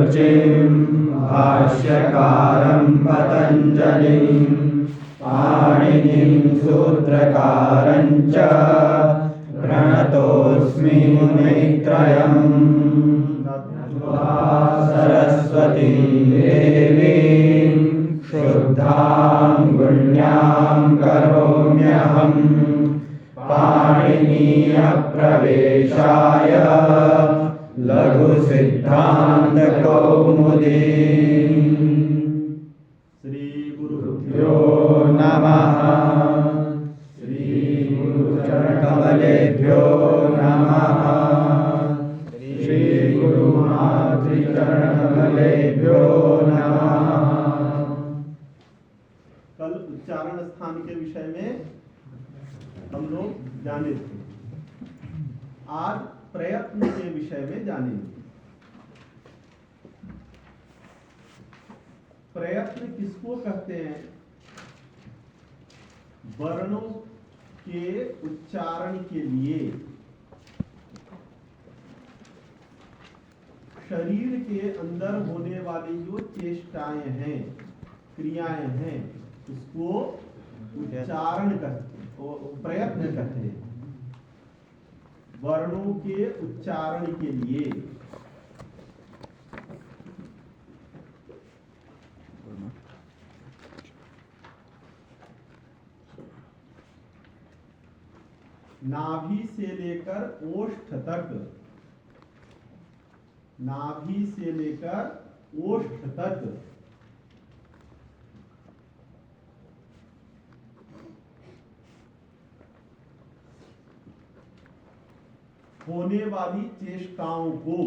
शुचिं भाष्यकारं पतञ्जलिं पाणिनिं सूत्रकारं च प्रणतोऽस्मि मुनित्रयम्। सरस्वती देवीं शुद्धां गुण्यां करोम्यहं पाणिनीयप्रवेशाय लघुसिद्धान्तकौमुदीम्। श्रीगुरुभ्यो नमः। श्रीगुरुचरणकमलेभ्यो नमः। श्रीगुरुमातृचरणकमलेभ्यो नमः। कल उच्चारण स्थान के विषय में हम लोग जाने थे। आज प्रयत्न के विषय में जानेंगे। प्रयत्न किसको कहते हैं? वर्णों के उच्चारण के लिए शरीर के अंदर होने वाली जो चेष्टाएं हैं, क्रियाएं हैं, उसको उच्चारण कहते हैं, प्रयत्न कहते हैं। वर्णों के उच्चारण के लिए नाभि से लेकर ओष्ठ तक, नाभि से लेकर ओष्ठ तक होने वाली चेष्टाओं को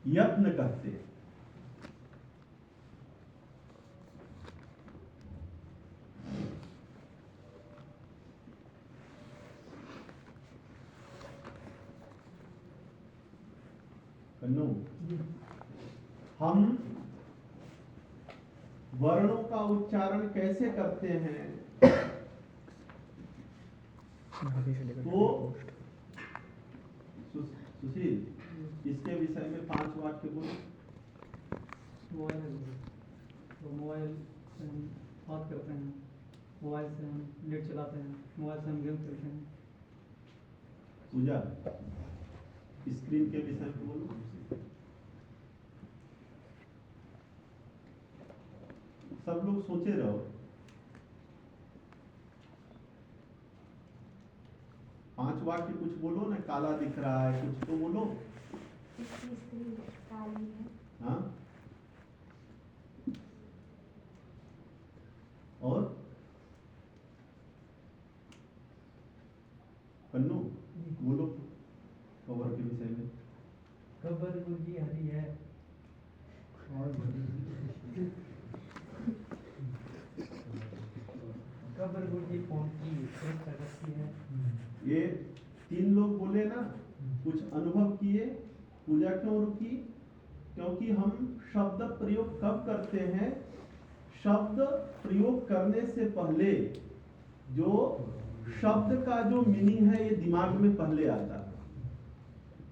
यत्न कहते हैं। हम वर्णों का उच्चारण कैसे करते हैं? तो सुशील, इसके विषय में 5 वाक्य बोलो। मोबाइल से हम बात करते हैं, मोबाइल से हम नेट चलाते हैं, मोबाइल से हम गेम खेलते हैं। पूजा, स्क्रीन के विषय में बोलो। सब लोग सोचे रहो। 5 वाक्य कुछ बोलो ना। काला दिख रहा है, कुछ तो बोलो। हाँ, और कन्नू बोलो कवर के विषय में। कबर मुर्गी हरी है और कबर मुर्गी कौन की है? ये 3 लोग बोले ना, कुछ अनुभव किए। पूजा क्यों रुकी? क्योंकि हम शब्द प्रयोग कब करते हैं? शब्द प्रयोग करने से पहले जो शब्द का जो मीनिंग है ये दिमाग में पहले आता है।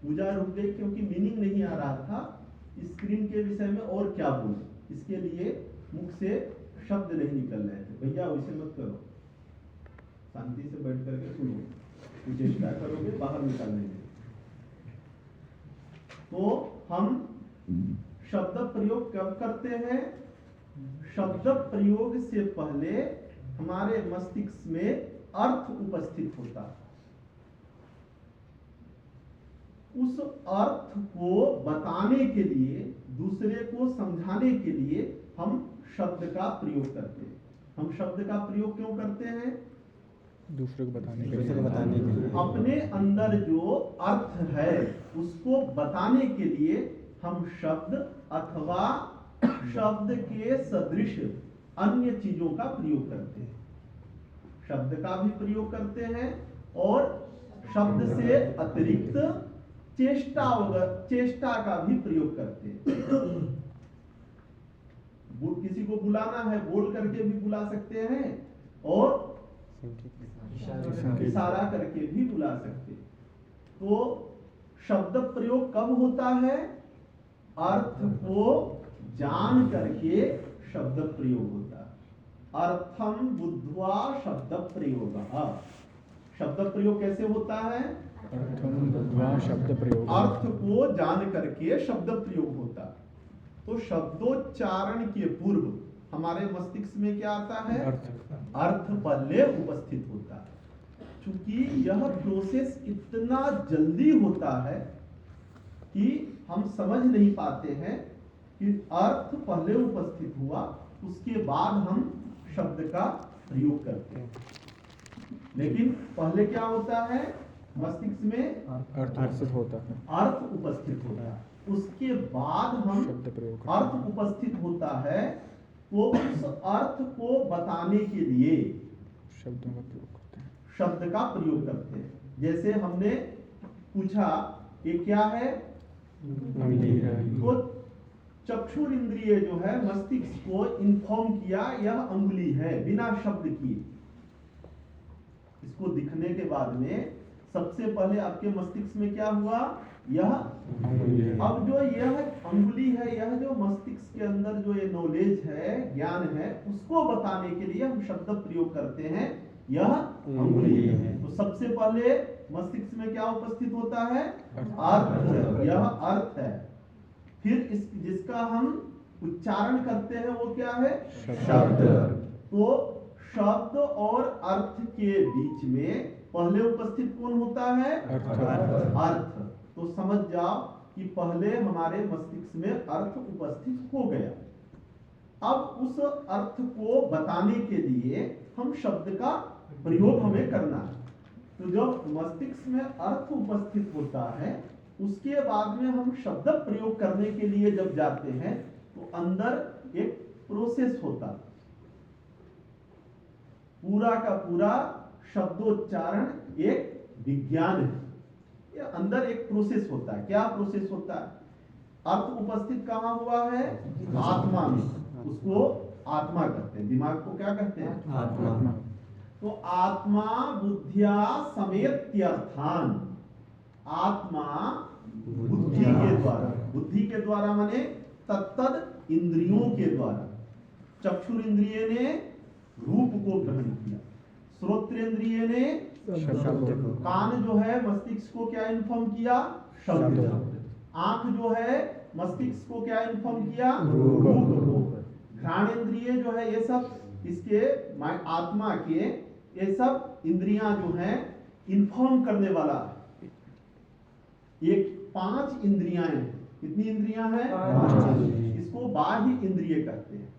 पूजा रुक गई क्योंकि मीनिंग नहीं आ रहा था। स्क्रीन के विषय में और क्या बोलूं, इसके लिए मुख से शब्द नहीं निकल रहे थे। भैया वैसे मत करो, शांति से बैठ करके सुनो। कुछ चेष्टा करोगे बाहर निकालने में। तो हम शब्द प्रयोग कब करते हैं? शब्द प्रयोग से पहले हमारे मस्तिष्क में अर्थ उपस्थित होता है। उस अर्थ को बताने के लिए, दूसरे को समझाने के लिए हम शब्द का प्रयोग करते हैं। हम शब्द का प्रयोग क्यों करते हैं? दूसरे को बताने के लिए। अपने अंदर जो अर्थ है उसको बताने के लिए हम शब्द अथवा शब्द के सदृश अन्य चीजों का प्रयोग करते हैं। शब्द का भी प्रयोग करते हैं और शब्द से अतिरिक्त चेष्टा का भी प्रयोग करते हैं। किसी किसी को बुलाना है बोल करके भी बुला सकते हैं और इशारा करके भी बुला सकते हैं। तो शब्द प्रयोग कब होता है? अर्थ को जान करके शब्द प्रयोग होता है। अर्थम बुद्ध्वा शब्द प्रयोग। शब्द प्रयोग कैसे होता है? अर्थम बुद्ध्वा शब्द प्रयोग। अर्थ को जान करके शब्द प्रयोग होता है। तो शब्दोच्चारण के पूर्व हमारे मस्तिष्क में क्या आता है? अर्थ पहले उपस्थित होता है। चूंकि यह प्रोसेस इतना जल्दी होता है कि हम समझ नहीं पाते हैं कि अर्थ पहले उपस्थित हुआ, उसके बाद हम शब्द का प्रयोग करते हैं। लेकिन पहले क्या होता है? मस्तिष्क में अर्थ होता है, अर्थ उपस्थित होता है, उसके बाद हम शब्द प्रयोग करते अर्थ उपस्थित होता है तो उस अर्थ को बताने के लिए शब्दों का प्रयोग करते हैं। शब्द का प्रयोग करते हैं। जैसे हमने पूछा ये क्या है? अंगुली है। तो चक्षुर इंद्रिय जो है मस्तिष्क को इन्फॉर्म किया यह अंगुली है बिना शब्द किए। इसको दिखने के बाद में सबसे पहले आपके मस्तिष्क में क्या हुआ? यह अंगुली है। अब जो यह अंगुली है, यह जो मस्तिष्क के अंदर जो ये नॉलेज है, ज्ञान है, उसको बताने के लिए हम शब्द प्रयोग करते हैं यह अंगुली है। तो सबसे पहले मस्तिष्क में क्या उपस्थित होता है? अर्थ। यह अर्थ है। फिर इस जिसका हम उच्चारण करते हैं वो क्या है? शब्द। तो शब्द और अर्थ के बीच में पहले उपस्थित कौन होता है? अर्थ। तो समझ जाओ कि पहले हमारे मस्तिष्क में अर्थ उपस्थित हो गया। अब उस अर्थ को बताने के लिए हम शब्द का प्रयोग हमें करना है। तो जब मस्तिष्क में अर्थ उपस्थित होता है उसके बाद में हम शब्द प्रयोग करने के लिए जब जाते हैं तो अंदर एक प्रोसेस होता है। पूरा का पूरा शब्दोच्चारण एक विज्ञान है। ये अंदर एक प्रोसेस होता है। क्या प्रोसेस होता है? अर्थ उपस्थित कहाँ हुआ है? आत्मा में। उसको आत्मा कहते हैं। दिमाग को क्या कहते हैं? आत्मा। तो आत्मा बुद्धिया समेत्यर्थान। आत्मा बुद्धि के द्वारा, बुद्धि के द्वारा माने तत्तद इंद्रियों के द्वारा। चक्षुर इंद्रिय ने रूप को ग्रहण किया, श्रोत्रेंद्रिय ने शब्द। कान जो है मस्तिष्क को क्या इन्फॉर्म किया? शब्द। आंख जो है मस्तिष्क को क्या इन्फॉर्म किया? रूप को। घ्राणेंद्रिय जो है ये सब इसके आत्मा के ये सब इंद्रियां जो है इन्फॉर्म करने वाला है। ये 5 इंद्रियां हैं। कितनी इंद्रियां हैं? 5। इसको बाह्य इंद्रिय कहते हैं।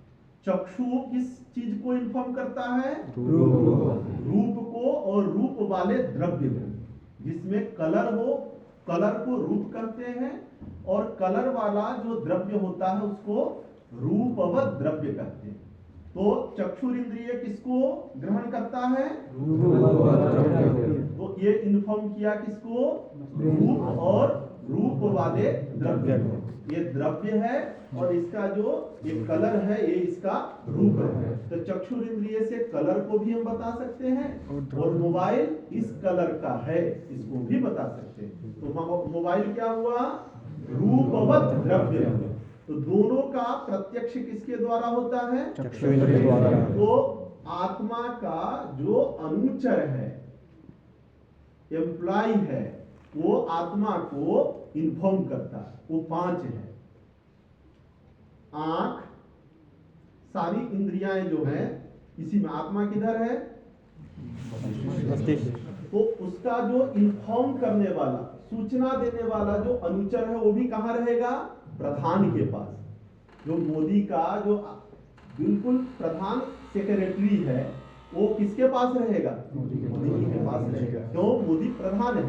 चक्षु किस चीज को इन्फॉर्म करता है? रूप को और रूप वाले द्रव्य को। जिसमें कलर हो, कलर को रूप कहते हैं और कलर वाला जो द्रव्य होता है उसको रूपवत द्रव्य कहते हैं। तो चक्षुर इंद्रिय किसको ग्रहण करता है? तो ये इन्फॉर्म किया किसको? रूप और रूप वाले द्रव्य को। ये द्रव्य है और इसका जो ये कलर है ये इसका रूप है। तो चक्षुर इंद्रिय से कलर को भी हम बता सकते हैं और मोबाइल इस कलर का है इसको भी बता सकते हैं। तो मोबाइल क्या हुआ? रूपवत द्रव्य। तो दोनों का प्रत्यक्ष किसके द्वारा होता है? चक्षु इंद्रिय द्वारा। तो आत्मा का जो अनुचर है, एम्प्लॉय है, वो आत्मा को इन्फॉर्म करता है। वो 5 है। आंख, सारी इंद्रियां जो है इसी में। आत्मा किधर है? तो उसका जो इन्फॉर्म करने वाला, सूचना देने वाला जो अनुचर है वो भी कहाँ रहेगा? प्रधान के पास। जो मोदी का जो बिल्कुल प्रधान सेक्रेटरी है वो किसके पास रहेगा? मोदी के पास रहेगा। क्यों? मोदी प्रधान है।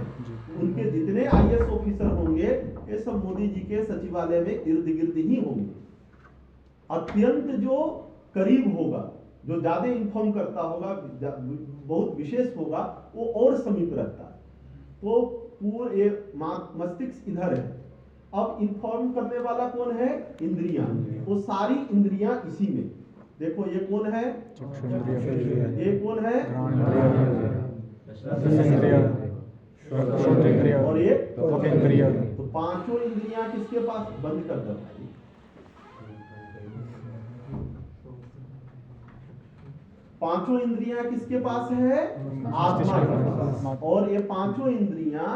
उनके जितने IAS ऑफिसर होंगे ये सब मोदी जी के सचिवालय में इर्द गिर्द ही होंगे। अत्यंत जो करीब होगा, जो ज्यादा इन्फॉर्म करता होगा, बहुत विशेष होगा, वो और समीप रहता है। तो पूरे मस्तिष्क इधर है। अब इन्फॉर्म करने वाला कौन है? इंद्रियां। वो सारी इंद्रियां इसी में। देखो ये कौन है, चक्षुन्द्रिय, ये कौन है, घ्राणेन्द्रिय, रसनेन्द्रिय, श्रोतेन्द्रिय और ये त्वकेन्द्रिय। तो पांचों इंद्रियां किसके पास, बंद कर दो भाई। पांचों इंद्रियां किसके पास है, आत्मा के पास। और ये पांचों इंद्रियां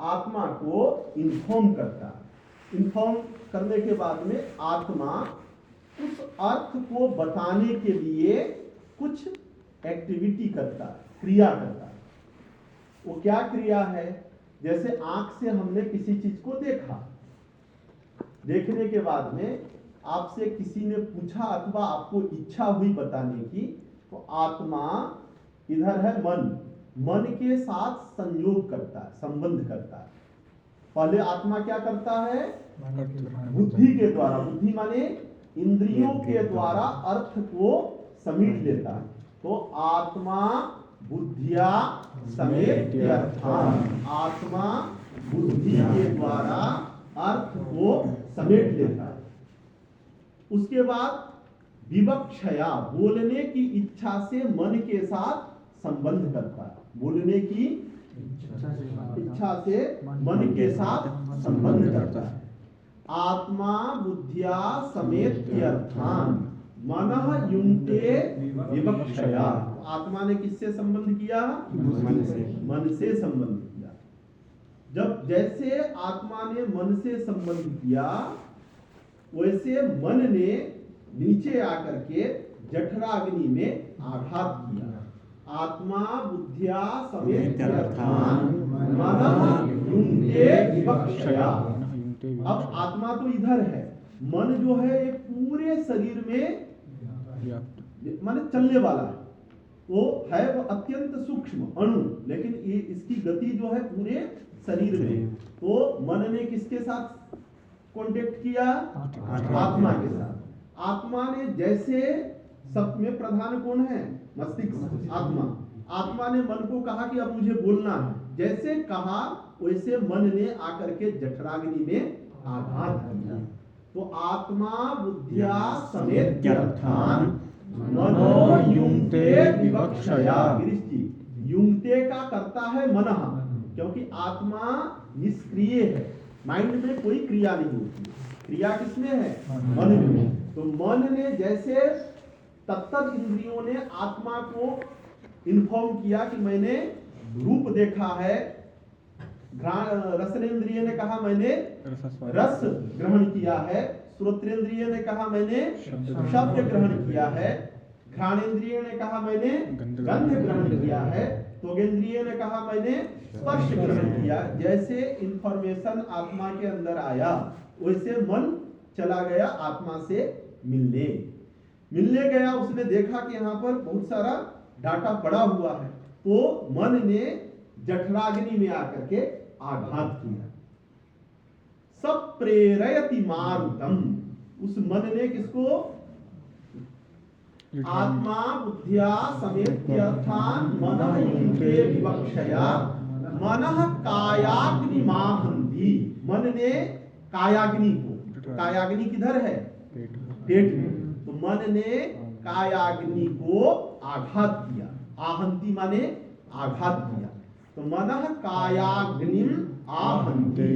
आत्मा को इन्फॉर्म करता है। इन्फॉर्म करने के बाद में आत्मा उस अर्थ को बताने के लिए कुछ एक्टिविटी करता है, क्रिया करता है। वो क्या क्रिया है, जैसे आंख से हमने किसी चीज को देखा, देखने के बाद में आपसे किसी ने पूछा अथवा आपको इच्छा हुई बताने की, तो आत्मा इधर है मन, मन के साथ संयोग करता है, संबंध करता है। पहले आत्मा क्या करता है, बुद्धि के द्वारा, बुद्धि माने इंद्रियों के द्वारा अर्थ को समेट लेता है। तो आत्मा बुद्धिया समेत अर्थान, आत्मा बुद्धि के द्वारा अर्थ को समेट लेता है। उसके बाद विवक्षया, बोलने की इच्छा से मन के साथ संबंध करता है, बोलने की इच्छा से मन के साथ संबंध करता है। आत्मा बुद्धिया समेत अर्थान मनः युंक्ते विवक्षया, आत्मा ने किससे संबंध किया, मन से संबंध किया। जब जैसे आत्मा ने मन से संबंध किया, वैसे मन ने नीचे आकर के जठराग्नि में आघात किया। आत्मा बुद्धिया समेत अर्थान मनः युंक्ते विवक्षया। अब आत्मा तो इधर है, मन जो है ये पूरे शरीर में माने चलने वाला है। वो अत्यंत सूक्ष्म अणु, लेकिन ये इसकी गति जो है पूरे शरीर में। तो मन ने किसके साथ कांटेक्ट किया, आत्मा के साथ। आत्मा ने जैसे, सब में प्रधान कौन है, मस्तिष्क, आत्मा। आत्मा ने मन को कहा कि अब मुझे बोलना है, जैसे कहा वैसे मन ने आकर के जठराग्नि में आघात किया। तो आत्मा बुद्धिया समेत अर्थान मनो युंक्ते विवक्षया। गिरीश जी, युंक्ते का करता है मनः, क्योंकि आत्मा निष्क्रिय है, माइंड में कोई क्रिया नहीं होती। क्रिया किसमें है, मन में। तो मन ने जैसे तत्त इंद्रियों ने आत्मा को इन्फॉर्म किया कि मैंने रूप देखा है, रसनेन्द्रिय ने कहा मैंने रस ग्रहण किया है, श्रोत्रेंद्रिय ने कहा मैंने शब्द ग्रहण किया है, घ्राणेन्द्रिय ने कहा मैंने गंध ग्रहण किया है, त्वगेन्द्रिय ने कहा मैंने स्पर्श ग्रहण किया। जैसे इंफॉर्मेशन आत्मा के अंदर आया, वैसे मन चला गया आत्मा से मिलने गया। उसने देखा कि यहाँ पर बहुत सारा डाटा पड़ा हुआ है, तो मन ने जठराग्नि में आकर के आघात किया। सब प्रेरयति मारुतम, उस मन ने किसको, आत्मा बुद्धिया समेत अर्थान मनः युंक्ते विवक्षया मनः कायाग्नि माहन्ति। मन ने कायाग्नि को, कायाग्नि किधर है, पेट में। तो मन ने कायाग्नि को आघात किया, आहंति माने आघात किया। तो मनः कायाग्निम आहन्ति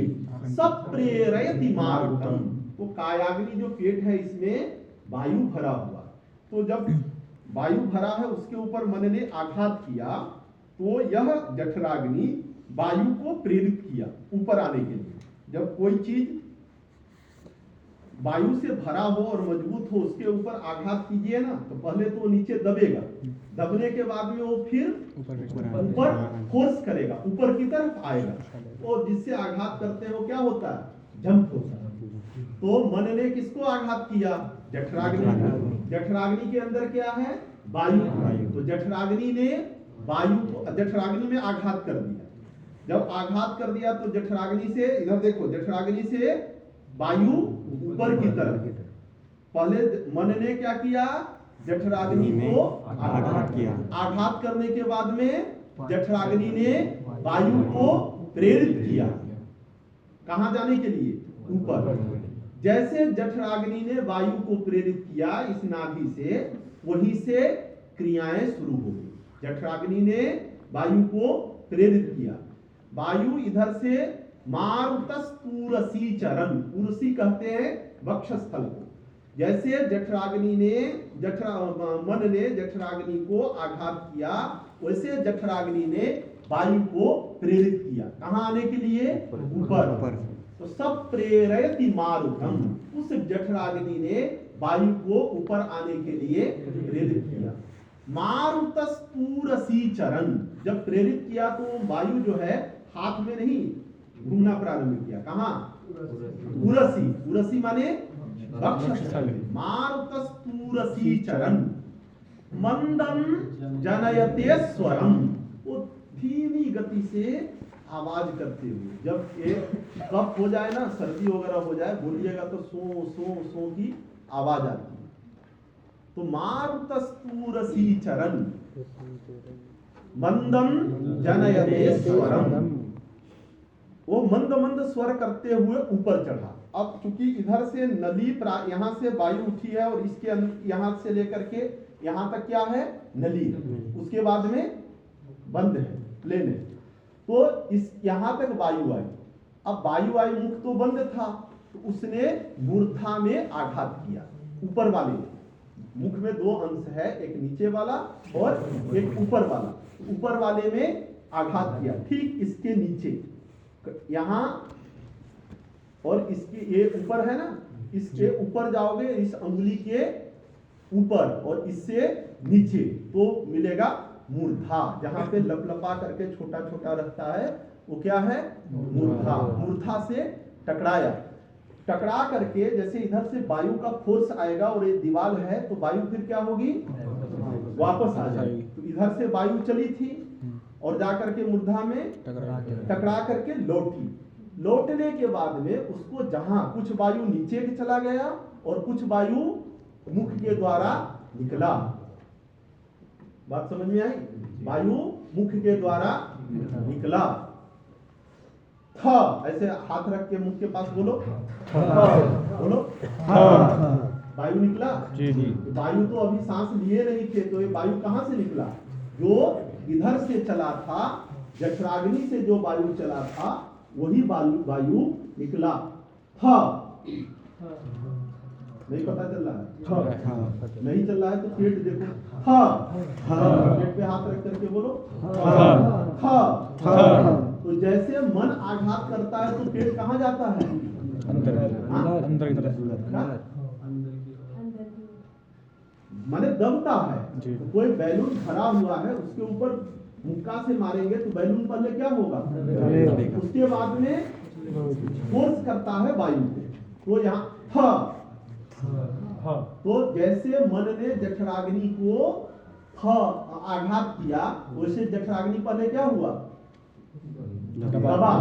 सब प्रेरयति मारुतम। तो कायाग्नि जो पेट है, इसमें वायु भरा हुआ, तो जब वायु भरा है उसके ऊपर मन ने आघात किया, तो यह जठराग्नि वायु को प्रेरित किया ऊपर आने के लिए। जब कोई चीज वायु से भरा हो और मजबूत हो, उसके ऊपर आघात कीजिए ना, तो पहले तो नीचे दबेगा, दबने के बाद में वो फिर ऊपर फोर्स करेगा, ऊपर की तरफ आएगा। और जिससे आघात करते हैं वो क्या होता है, जंप होता है। तो मन ने किसको आघात किया, जठराग्नि। जठराग्नि के अंदर क्या है, वायु। तो जठराग्नि ने वायु को जठराग्नि में आघात कर दिया। जब आघात कर दिया तो जठराग्नि से, इधर देखो, जठराग्नि से वायु ऊपर की तरफ। पहले मन ने क्या किया, जठराग्नि को आघात किया। आघात करने के बाद में जठराग्नि ने वायु को प्रेरित किया, कहां जाने के लिए, ऊपर। जैसे जठराग्नि ने वायु को प्रेरित किया इस नाभि से, वहीं से क्रियाएं शुरू हो गई। जठराग्नि ने वायु को प्रेरित किया, वायु इधर से मारुतस्तूरसी चरण, पुरसी कहते हैं वक्षस्थल को। जैसे जठराग्नि ने मन ने जठराग्नि को आघात किया, वैसे जठराग्नि ने वायु को प्रेरित किया। कहाँ आने के लिए? ऊपर। तो सब प्रेरयति मारुतम, उस जठराग्नि ने वायु को ऊपर आने के लिए प्रेरित किया। मारुतस्तूरसी चरण, जब प्रेरित किया तो वायु जो है हाथ में नहीं घूमना प्रारंभ किया। कहाँ? उरसी, उरसी माने वक्षस्थल। मारुतस्तूरसी चरण मंदम जनयते स्वरम, वो धीमी गति से आवाज करते हुए। जब एक कफ हो जाए ना, सर्दी वगैरह हो जाए, बोलिएगा तो सो सो सो की आवाज आती है। तो मारुतस्तूरसी चरण मंदम जनयते स्वरम, वो मंद मंद स्वर करते हुए ऊपर चढ़ा। अब चूंकि इधर से नली यहाँ से वायु उठी है और इसके यहाँ से लेकर के यहाँ तक क्या है? नली, उसके बाद में बंद है, प्लेन है। तो इस यहाँ तक वायु आई। अब वायु आई, मुख तो बंद था, तो उसने मूर्धा में आघात किया। ऊपर वाले मुख में दो अंश है, एक नीचे वाला और एक ऊपर वाला। ऊपर वाले में आघात किया, ठीक इसके नीचे यहाँ, और इसके ये ऊपर है ना, इसके ऊपर जाओगे इस अंगुली के ऊपर और इससे नीचे तो मिलेगा मूर्धा। जहां पे लपलपा करके छोटा छोटा रहता है वो क्या है? मूर्धा। मूर्धा से टकराया, टकरा करके जैसे इधर से वायु का फोर्स आएगा और ये दीवार है तो वायु फिर क्या होगी? वापस आ जाएगी। तो इधर से वायु चली थी और जाकर के मूर्धा में टकरा करके लौटी। लौटने के बाद में उसको जहां कुछ वायु नीचे चला गया और कुछ वायु मुख के द्वारा निकला। बात समझ में आई? वायु मुख के द्वारा निकला। था, ऐसे हाथ रख के मुख के पास बोलो, बोलो। वायु निकला। वायु तो अभी सांस लिए नहीं थे, तो ये वायु कहां से निकला? जो इधर से चला था, जठराग्नि से जो वायु चला था वही वायु निकला। था नहीं पता चल रहा है? नहीं चल रहा है तो पेट देखो। पेट पे हाथ रख करके बोलो। तो जैसे मन आघात करता है तो पेट कहाँ जाता है? अंदर की तरफ। माने दबता है। तो कोई बैलून खड़ा हुआ है, उसके ऊपर मुक्का से मारेंगे तो बैलून पहले क्या होगा? उसके बाद में फोर्स करता है वायु को। तो यहाँ तो जैसे मन ने जठराग्नि को आघात किया, वैसे जठराग्नि पहले क्या हुआ? दबा।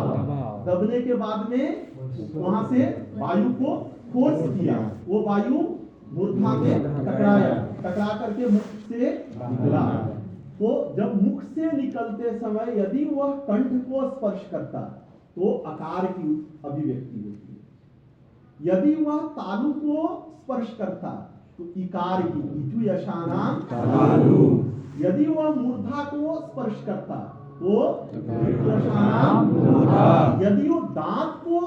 दबने के बाद में वहां से वायु को फोर्स किया, वो वायु मूर्धा में टकराया, टकरा करके मुख से निकला। तो जब मुख से निकलते समय यदि वह कंठ को स्पर्श करता तो अकार की अभिव्यक्ति होती है। यदि वह तालु को स्पर्श करता तो इकार की, इचु यशानाम तालु। यदि वह मूर्धा को स्पर्श करता तो यशानाम मूर्धा। यदि वो दांत को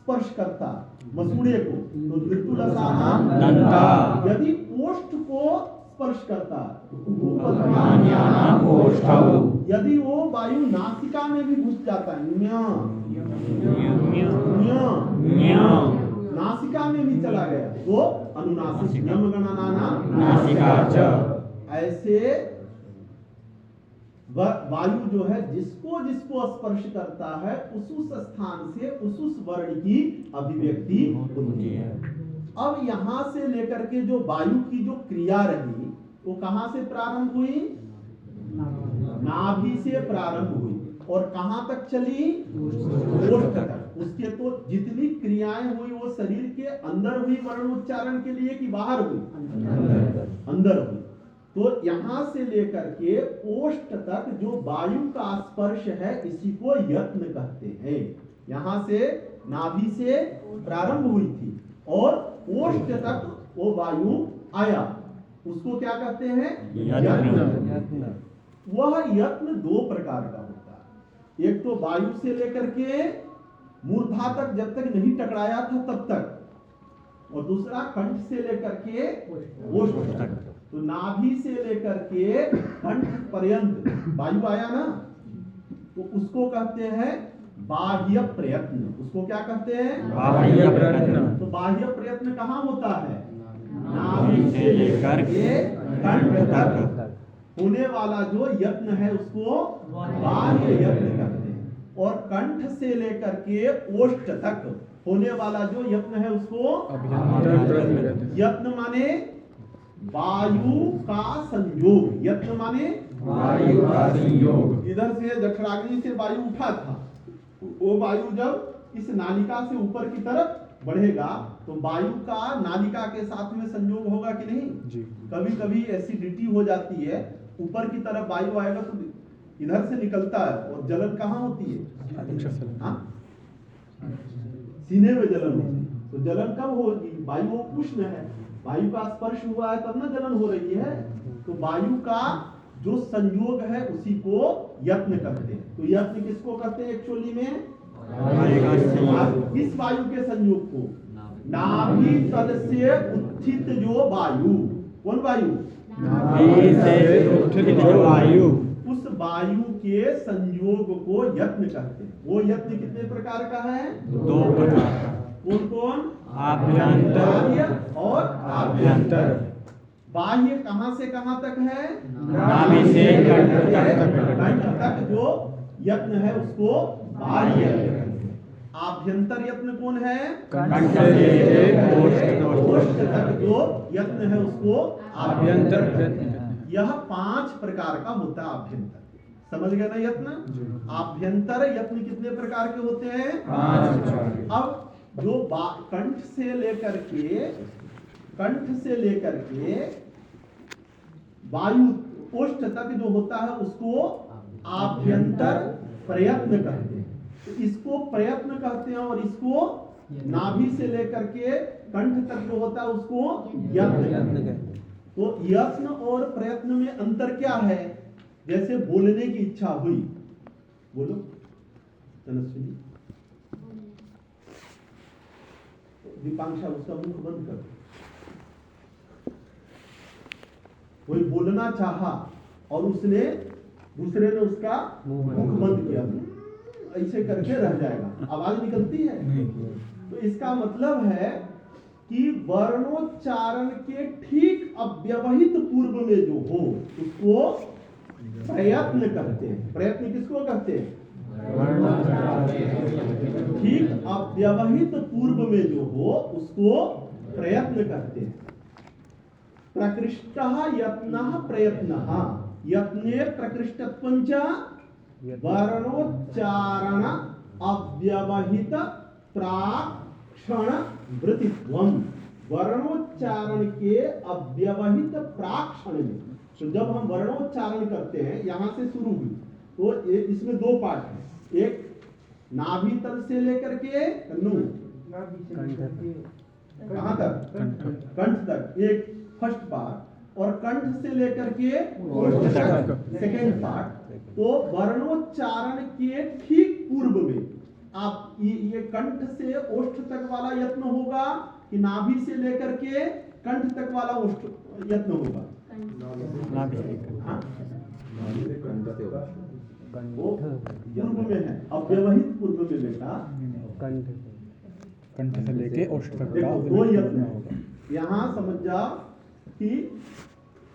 स्पर्श करता, मसूड़े को, तो धृतुलसानाम दंता। यदि ओष्ठ को स्पर्श करता तो यदि वो वायु नासिका में भी घुस जाता है, नासिका में भी चला गया तो अनुनासिक। ऐसे वायु जो है जिसको जिसको स्पर्श करता है उस स्थान से उस वर्ण की अभिव्यक्ति होती है। अब यहां से लेकर के जो वायु की जो क्रिया रही वो कहां से प्रारंभ हुई? नाभि से प्रारंभ हुई और कहां तक चली? ओष्ठ तक। उसके तो जितनी क्रियाएं हुई वो शरीर के अंदर हुई वर्णोच्चारण के लिए कि बाहर हुई? अंदर हुई। तो यहां से लेकर के ओष्ठ तक जो वायु का स्पर्श है इसी को यत्न कहते हैं। यहां से नाभि से प्रारंभ हुई थी और ओष्ठ तक वो वायु आया, उसको क्या कहते हैं? यत्न। वह यत्न दो प्रकार का होता है, एक तो वायु से लेकर के मूर्धा तक जब तक नहीं टकराया था तब तक, और दूसरा कंठ से लेकर के ओष्ठ तक। तो नाभि से लेकर के कंठ पर्यंत वायु आया ना, तो उसको कहते हैं बाह्य प्रयत्न। उसको क्या कहते हैं? बाह्य प्रयत्न। तो बाह्य प्रयत्न कहाँ होता है? नाभि से लेकर के कंठ तक होने वाला जो यत्न है उसको बाह्य यत्न कहते हैं, और कंठ से लेकर के ओष्ठ तक होने वाला जो यत्न है उसको यत्न माने वायु का संयोग। यत्न माने वायु का संयोग। इधर से जठराग्नि से वायु उठा था, वो वायु जब इस नालिका से ऊपर की तरफ बढ़ेगा तो वायु का नालिका के साथ में संयोग होगा कि नहीं? जी। कभी कभी एसिडिटी हो जाती है, ऊपर की तरफ वायु आएगा तो इधर से निकलता है, और जलन कहाँ होती है? हाँ? सीने में जलन होती है। तो जलन कब होगी? वायु उष्ण है, वायु का स्पर्श हुआ है तब ना जलन हो रही है। तो वायु का जो संयोग है उसी को यत्न कहते हैं। तो यत्न किसको कहते हैं एक्चुअली में? किस वायु के संयोग को? नाभि तल से उत्थित जो वायु। कौन वायु? नाभि से उत्थित जो वायु, उस वायु के संयोग को यत्न कहते हैं। वो यत्न कितने प्रकार का है? दो प्रकार का। कौन कौन? आभ्यंतर बाह्य और आभ्यंतर। बाह्य कहां से कहां तक है? नाभि से कंठ तक। कंठ तक जो यत्न है उसको बाह्य यत्न। आभ्यंतर यत्न कौन है? कंठ से ओष्ठ तक जो यत्न है उसको आभ्यंतर आभ्यंतर। प्रयत्न। यह 5 प्रकार का होता है आभ्यंतर। समझ गए ना यत्न? आभ्यंतर यत्न कितने प्रकार के होते हैं? 5। अब जो कंठ से लेकर के वायु ओष्ठ तक जो होता है उसको आभ्यंतर प्रयत्न कहते हैं। तो इसको प्रयत्न कहते हैं, और इसको नाभि से लेकर के कंठ तक जो होता है उसको यत्न कहते हैं। तो यत्न और प्रयत्न में अंतर क्या है? जैसे बोलने की इच्छा हुई, बोलो तनस्विनी। दीपांशा उसका मुख बंद कर। कोई बोलना चाहा और उसने दूसरे ने उसका मुख बंद किया, ऐसे करके रह जाएगा, आवाज निकलती है। तो इसका मतलब है कि वर्णोच्चारण के ठीक अव्यवहित पूर्व में जो हो उसको प्रयत्न कहते हैं। प्रयत्न किसको कहते हैं? ठीक अव्यवहित पूर्व में जो हो उसको प्रयत्न कहते हैं। प्रकृष्टः यत्नः प्रयत्नः। यत्ने प्रकृष्टत्वञ्च वर्णोच्चारण अव्यवहित प्राक्षण वृत्तित्वम्। वर्णोच्चारण के अव्यवहित प्राक्षण में, तो जब हम वर्णोच्चारण करते हैं यहां से शुरू हुई, तो इसमें 2 पार्ट है। एक नाभि तल से लेकर के कहां तक? कंठ तक, एक फर्स्ट पार्ट, और कंठ से लेकर के ओष्ठ तक सेकेंड पार्ट। तो वर्णोच्चारण के ठीक पूर्व में आप ये कंठ से ओष्ठ तक वाला यत्न होगा कि नाभि से लेकर के कंठ तक वाला ओष्ठ यत्न होगा? वो पूर्व में है, अव्यवहित पूर्व में बेटा। कंठ से लेके ओष्ठ तक का देखो 2 यत्न होगा। यहाँ समझ जाओ कि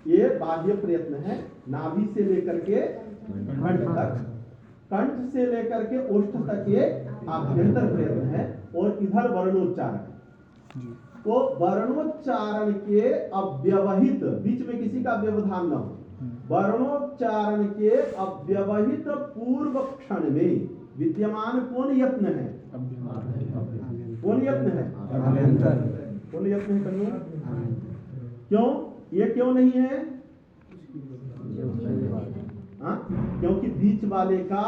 ये बाह्य प्रयत्न है, नाभि से लेकर के कंठ तक, कंठ से लेकर के ओष्ठ तक ये आभ्यंतर प्रयत्न है, और इधर वर्णोच्चारण। तो वर्णोच्चारण के अव्यवहित, बीच में किसी का व्यवधान न हो, वर्णोच्चारण के अव्यवहित पूर्व क्षण में विद्यमान कौन यत्न है? कौन यत्न है? कौन यत्न है कन्नू? क्यों? ये क्यों नहीं है? क्योंकि बीच वाले का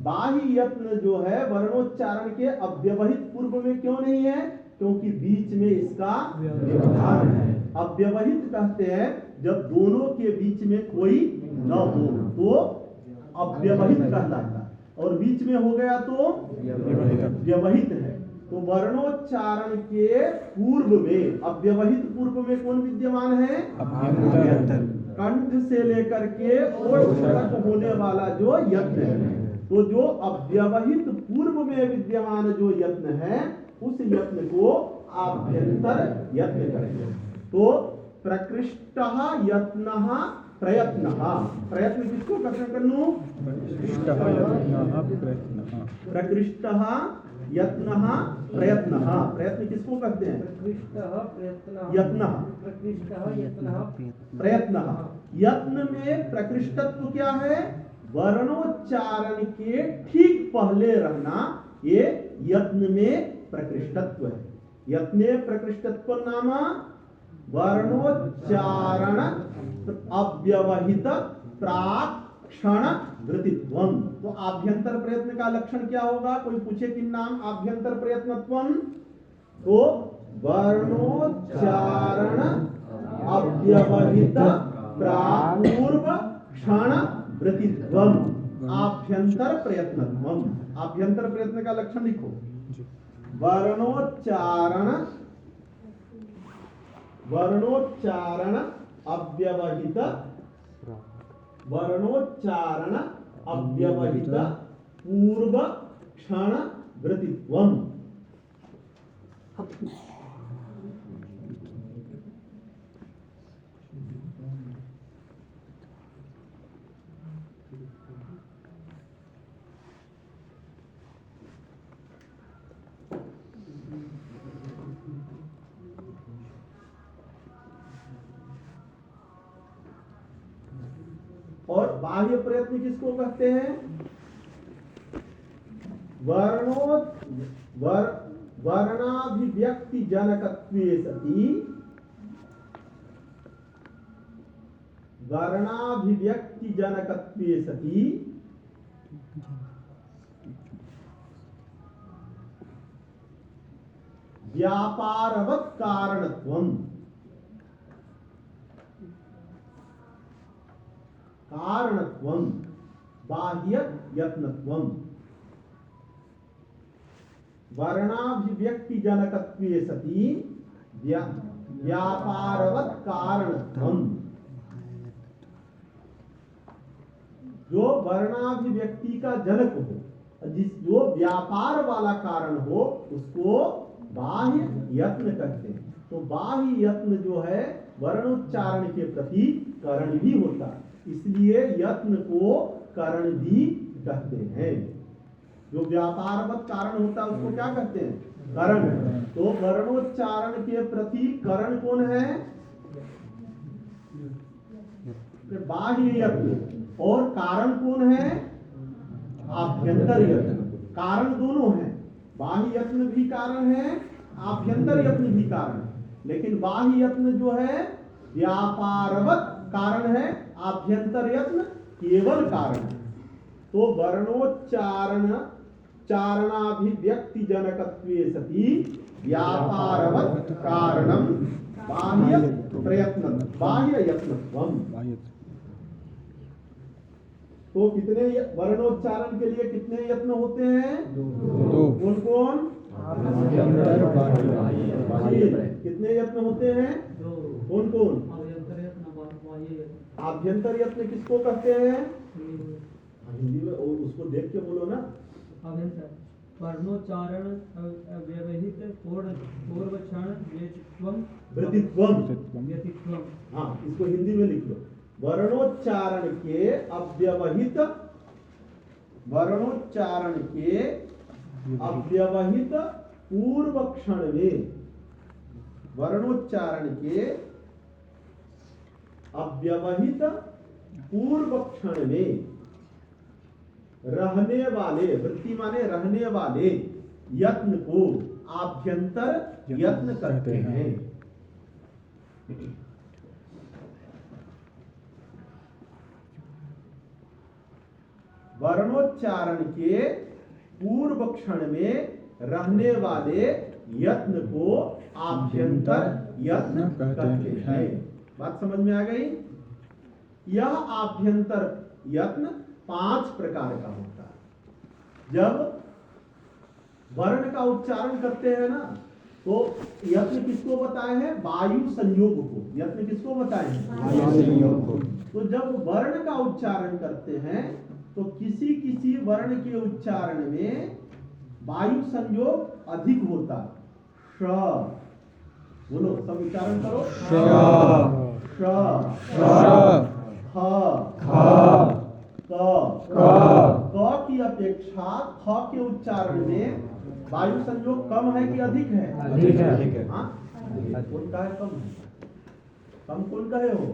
बाह्य यत्न जो है वर्णोच्चारण के अव्यवहित पूर्व में क्यों नहीं है? क्योंकि बीच में इसका व्यवधान है। अव्यवहित कहते हैं जब दोनों के बीच में कोई न हो तो अव्यवहित कहलाता है, और बीच में हो गया तो व्यवहित है। तो वर्णोच्चारण के पूर्व में, अव्यवहित पूर्व में कौन विद्यमान है? कंठ से लेकर के ओष्ठ तक होने वाला जो यत्न है, तो जो अव्यवहित पूर्व में विद्यमान जो यत्न है, उस यत्न को आभ्यंतर यत्न करेंगे। तो प्रकृष्टः यत्नः प्रयत्नः, प्रयत्न किसको कन्नू? प्रकृष्टः यत्नः प्रयत्नः, प्रयत्न किसको कहते हैं? यत्नः प्रयत्नः। यत्न में प्रकृष्टत्व क्या है? वर्णोच्चारण के ठीक पहले रहना, ये यत्न में प्रकृष्टत्व है। यत्ने प्रकृष्टत्व नाम वर्णोच्चारण अव्यवहित प्राक क्षण वृत्तित्वम। तो आभ्यंतर प्रयत्न का लक्षण क्या होगा? कोई पूछे कि नाम आभ्यंतर प्रयत्नत्वम, तो वर्णोच्चारण अव्यवहित प्रापूर्व क्षण वृत्तित्वम आभ्यंतर प्रयत्नत्वम। आभ्यंतर प्रयत्न का लक्षण लिखो। वर्णोच्चारण अव्यवहित, वर्णोच्चारण अव्यवहित पूर्व क्षण वृत्तित्वम। और बाह्य प्रयत्न किसको कहते हैं? वर्णाभिव्यक्ति जनकत्वे सति, वर्णाभिव्यक्ति जनकत्वे सति व्यापारवत् कारणत्वम, कारणत्वम बाह्य यत्नत्वम। वर्णाभिव्यक्ति जनकत्वे सति व्यापारवत् कारणत्वम। जो वर्णाभिव्यक्ति का जनक हो, जो व्यापार वाला कारण हो, उसको बाह्य यत्न कहते हैं। तो बाह्य यत्न जो है वर्णोच्चारण के प्रति करण भी होता है, इसलिए यत्न को करण भी कहते हैं। जो व्यापारवत् कारण होता है उसको क्या कहते हैं? करण। तो वर्णोच्चारण के प्रति करण कौन है? बाह्य यत्न। और कारण कौन है? आभ्यंतर यत्न। कारण दोनों हैं, बाह्य यत्न भी कारण है, आभ्यंतर यत्न भी कारण है। लेकिन बाह्य यत्न जो है व्यापारवत् कारण है, आभ्यंतर यत्न केवल कारण है। तो वर्णोच्चारण चारणाभिव्यक्ति जनकत्वे सति व्यापारवत् कारणम बाह्य प्रयत्न, बाह्य यत्नत्वम। तो कितने वर्णोच्चारण के लिए कितने यत्न होते हैं? कौन कौन? कितने यत्न होते हैं? कौन कौन? आभ्यंतर यत्न किसको कहते हैं? हिंदी में उसको देख के बोलो ना। वर्णोच्चारण अव्यवहित पूर्व क्षण वृत्तित्वम। हाँ, इसको हिंदी में लिख लो। वर्णोच्चारण के अव्यवहित, वर्णोच्चारण के अव्यवहित पूर्व क्षण में, वर्णोच्चारण के अव्यवहित पूर्व क्षण में रहने वाले, वृत्ति माने रहने वाले यत्न को आभ्यंतर यत्न करते हैं। वर्णोच्चारण के पूर्व क्षण में रहने वाले यत्न को आभ्यंतर यत्न कहते हैं। बात समझ में आ गई? यह आभ्यंतर यत्न 5 प्रकार का होता है। जब वर्ण का उच्चारण करते हैं ना, तो यत्न किसको बताए हैं? वायु संयोग को। यत्न किसको बताए हैं? वायु संयोग को। तो जब वर्ण का उच्चारण करते हैं तो किसी किसी वर्ण के उच्चारण में वायु संयोग अधिक होता है। श, बोलो सब उच्चारण करो। श, श, ख, क की अपेक्षा ख के उच्चारण में वायु संयोग कम है कि अधिक है? अधिक है। हाँ? कौन का है कम है? कम कौन का है हो?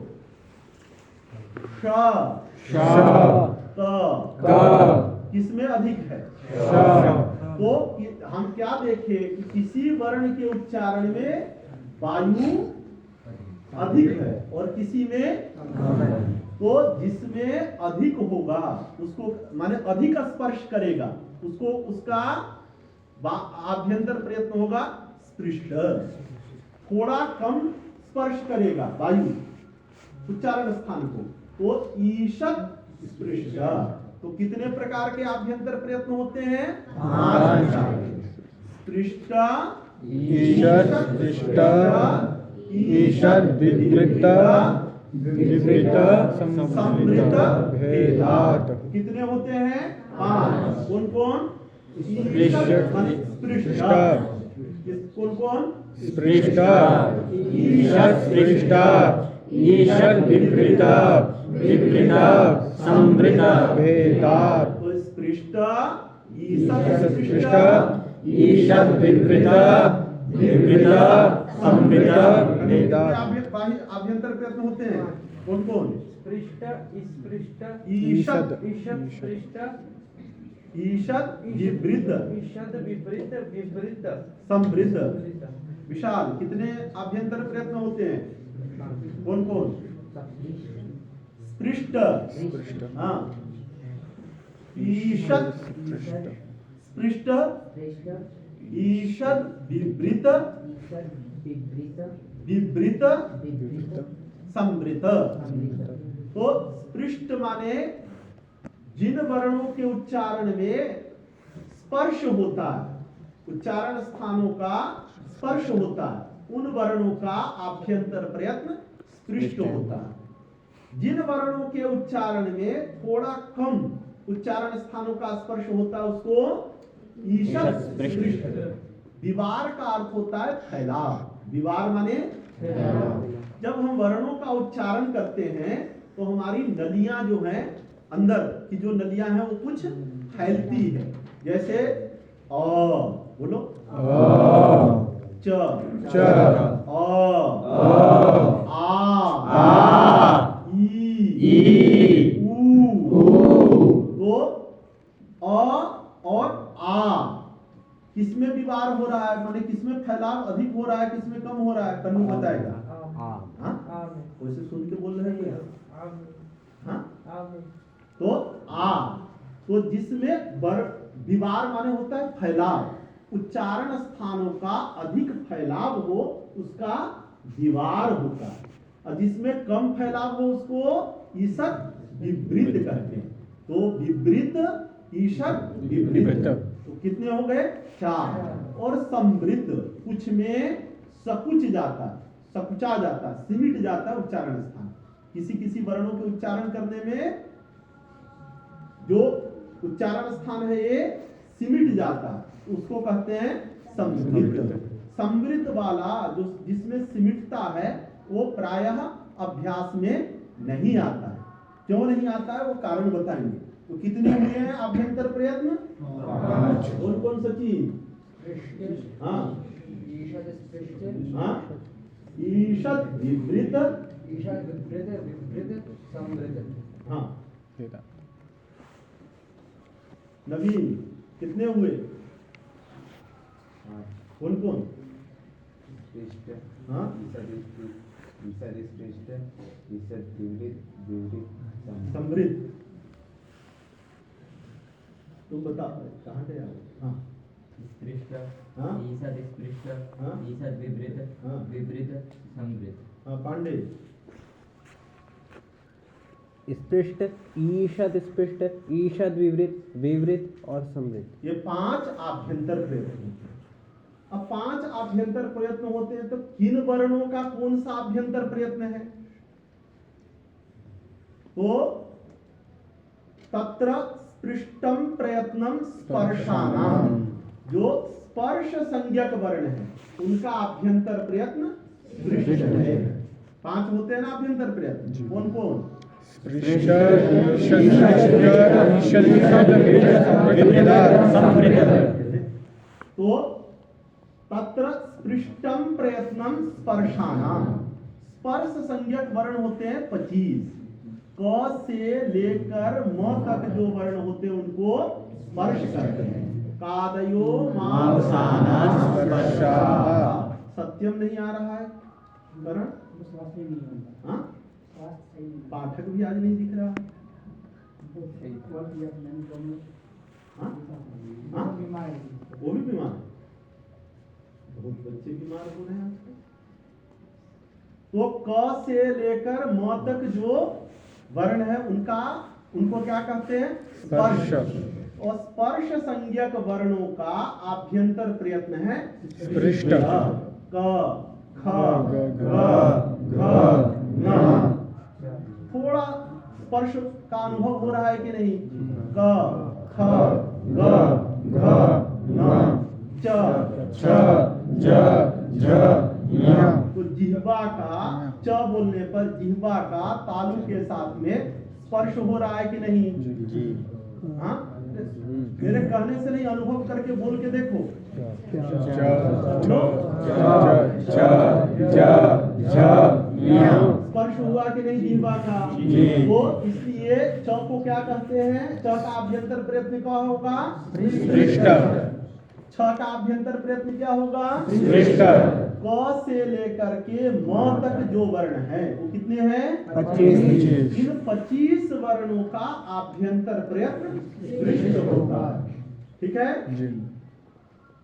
श, क किसमें अधिक है? तो हम क्या देखे कि किसी वर्ण के उच्चारण में वायु अधिक है और किसी में, तो जिसमें अधिक होगा उसको माने अधिक स्पर्श करेगा उसको, उसका आभ्यंतर प्रयत्न होगा स्पृष्ट। थोड़ा कम स्पर्श करेगा वायु उच्चारण स्थान को, तो ईषद स्पृष्ट। तो कितने प्रकार के आभ्यंतर प्रयत्न होते हैं? 5 स्पृष्ट, ईषद, स्पृष्ट, ईषद, विवृत, विवृत, संवृत, भेदात्। कितने होते हैं? 5। कौन कौन? स्पृष्ट, स्पृष्ट। कौन कौन? स्पृष्ट, ईषद, स्पृष्ट, ईषद, विवृत, विवृत, संवृत, भेदात्। तो स्पृष्ट, ईषद, स्पृष्ट, ईषद, विवृत, विवृत, संवृत, भेदात्। आभ्यंतर प्रयत्न होते हैं कौन कौन? स्पृष्ट, स्पृष्ट, ईषद, ईषद, स्पृष्ट, ईषद, विवृत, ईषद, विपरीत, विपरीत, संवृत। विशाल कितने आभ्यंतर प्रयत्न होते हैं? कौन कौन? स्पृष्ट, हाँ, ईषद, स्पृष्ट, ईषद, विवृत, विवृत, संवृत। तो स्पृष्ट माने जिन वर्णों के उच्चारण में स्पर्श होता है, उच्चारण स्थानों का स्पर्श होता है, उन वर्णों का आभ्यंतर प्रयत्न स्पृष्ट होता है। जिन वर्णों के उच्चारण में थोड़ा कम उच्चारण स्थानों का स्पर्श होता है उसको ईषद स्पृष्ट। विवार का अर्थ होता है फैलाव। विवार माने जब हम वर्णों का उच्चारण करते हैं तो हमारी नलियां जो हैं, अंदर की जो नलियां हैं वो कुछ फैलती है। जैसे अ, बोलो च, आ, ई, ऊ। तो अ और आ किसमें विवार हो रहा है, माने किसमें फैलाव अधिक हो रहा है, किसमें कम हो रहा है? कन्नू बताएगा। हाँ? वैसे सुन के बोल रहे हैं क्या? हाँ? तो आ, तो जिसमें विवार माने होता है फैलाव, उच्चारण स्थानों का अधिक फैलाव हो उसका विवार होता है, और जिसमें कम फैलाव हो उसको ईषद विवृत कहते हैं। तो विवृत, ईषद, विवृत। तो कितने हो गए? 4। और संवृत कुछ में सकुच जाता, सकुचा जाता, सिमिट जाता उच्चारण स्थान। किसी किसी वर्णों के उच्चारण करने में जो उच्चारण स्थान है ये सिमिट जाता, उसको कहते हैं संवृत। संवृत वाला जो जिसमें सिमिटता है वो प्रायः अभ्यास में नहीं आता है। क्यों नहीं आता है वो कारण बताएंगे। तो कितने हुए हैं आभ्यंतर प्रयत्न? 5। कौन कौन सचिन? हाँ, हाँ, ईषद, विवृत, हाँ, नवीन कितने हुए? कौन कौन? हाँ, संवृत। तुम बता कहाँ गया? हाँ, स्पृष्ट हाँ? ईषद स्पृष्ट हाँ? ईषद विपरीत हाँ? विपरीत संवृत हाँ, पांडे स्पृष्ट, ईषद स्पृष्ट, ईषद विवृत, विवृत और समृत। ये 5 आभ्यंतर प्रयत्न होते हैं। अब 5 आभ्यंतर प्रयत्न होते हैं तो किन वर्णों का कौन सा आभ्यंतर प्रयत्न है? तो तत्र स्पृष्टम प्रयत्नम स्पर्शानाम, जो स्पर्श संज्ञक वर्ण है उनका आभ्यंतर प्रयत्न स्पृष्ट है। 5 होते हैं ना आभ्यंतर प्रयत्न, कौन कौन? तो तत्र स्पृष्टम प्रयत्नम स्पर्शानाम, स्पर्श संज्ञक वर्ण होते हैं 25। क से लेकर म तक जो वर्ण होते हैं उनको स्पर्श करते हैं। कादयो मावसानाः स्पर्शाः। सत्यम नहीं आ रहा है करण? हाँ? पाठक भी आज नहीं दिख रहा। हाँ? हाँ? वो भी बीमार है, बहुत बच्चे बीमार हो रहे हैं आजकल। तो क से लेकर म तक जो वर्ण है उनको क्या कहते हैं? स्पर्श। और स्पर्श संज्ञक वर्णों का आभ्यंतर प्रयत्न है स्पृष्ट। क, ख, ग, घ, न। थोड़ा स्पर्श का अनुभव हो रहा है कि नहीं? क, ख, ग, घ, न, च, छ, ज, झ, ञ। तो जिह्वा का च बोलने पर जिह्वा का तालु के साथ में स्पर्श हो रहा है कि नहीं? हाँ? मेरे कहने से नहीं, अनुभव करके बोल के देखो। स्पर्श हुआ कि नहीं जिह्वा का? तो इसलिए च को क्या कहते हैं? च का आभ्यंतर प्रयत्न क्या होगा? छ का आभ्यंतर प्रयत्न क्या होगा? क से लेकर के म तक जो वर्ण है वो कितने हैं? 25। इन 25 वर्णों का आभ्यंतर प्रयत्न स्पृष्ट होता है। ठीक है?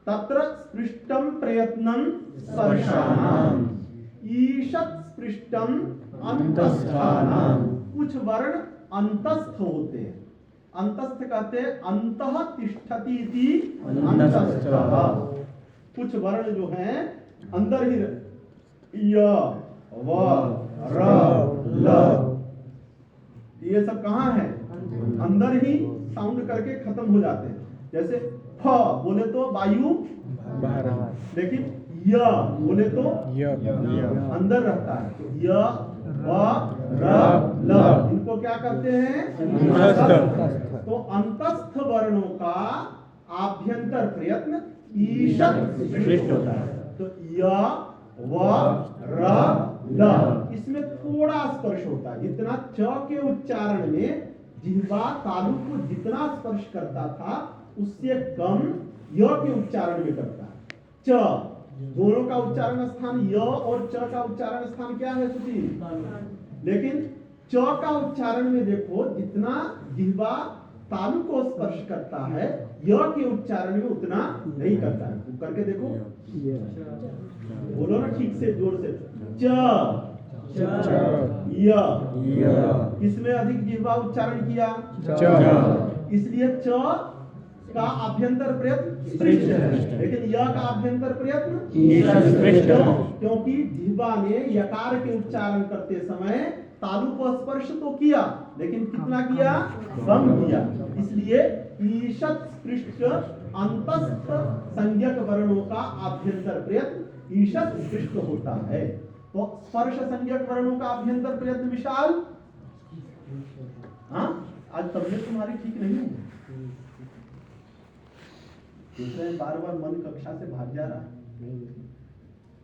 तत्र स्पृष्टम प्रयत्नम स्पर्शानाम, ईषत् स्पृष्टम अंतस्थानाम। कुछ वर्ण अंतस्थ होते हैं। अंतस्थ कहते हैं अंतः तिष्ठति इति अंतस्थः। कुछ वर्ण जो हैं अंदर ही य, व, र, ल, ये सब कहाँ है? अंदर ही साउंड करके खत्म हो जाते हैं। जैसे फ बोले तो वायु बाहर, लेकिन य बोले तो अंदर रहता है। य, व, र, ल, इनको क्या कहते हैं? अंतस्थ। तो अंतस्थ वर्णों का आभ्यंतर प्रयत्न ईषत् स्पृष्ट होता है। तो य, व, र, ल, इसमें थोड़ा स्पर्श होता है। जितना च के उच्चारण में जिह्वा तालु को जितना स्पर्श करता था उससे कम य के उच्चारण में करता है। च दोनों का उच्चारण स्थान य और च का उच्चारण स्थान क्या है सुधीर? लेकिन च का उच्चारण में देखो जितना जिह्वा तालु को स्पर्श करता है य के उच्चारण में उतना नहीं करता है। करके देखो, बोलो ना ठीक से, जोर से। च, य, किसमें अधिक जिह्वा उच्चारण किया? इसलिए च का आभ्यंतर प्रयत्न स्पृष्ट है, लेकिन य का आभ्यंतर प्रयत्न स्पृष्ट, क्योंकि जिह्वा ने यकार के उच्चारण करते समय तालु को स्पर्श तो किया लेकिन कितना किया? कम किया। इसलिए ईषत् स्पृष्ट अंतस्थ संज्ञक वर्णों का आभ्यंतर प्रयत्न ईषत् स्पृष्ट होता है। तो स्पर्श संज्ञक वर्णों का आभ्यंतर प्रयत्न विशाल। हाँ, आज तबीयत तुम्हारी ठीक नहीं है, दूसरे बार बार मन कक्षा से भाग जा रहा है।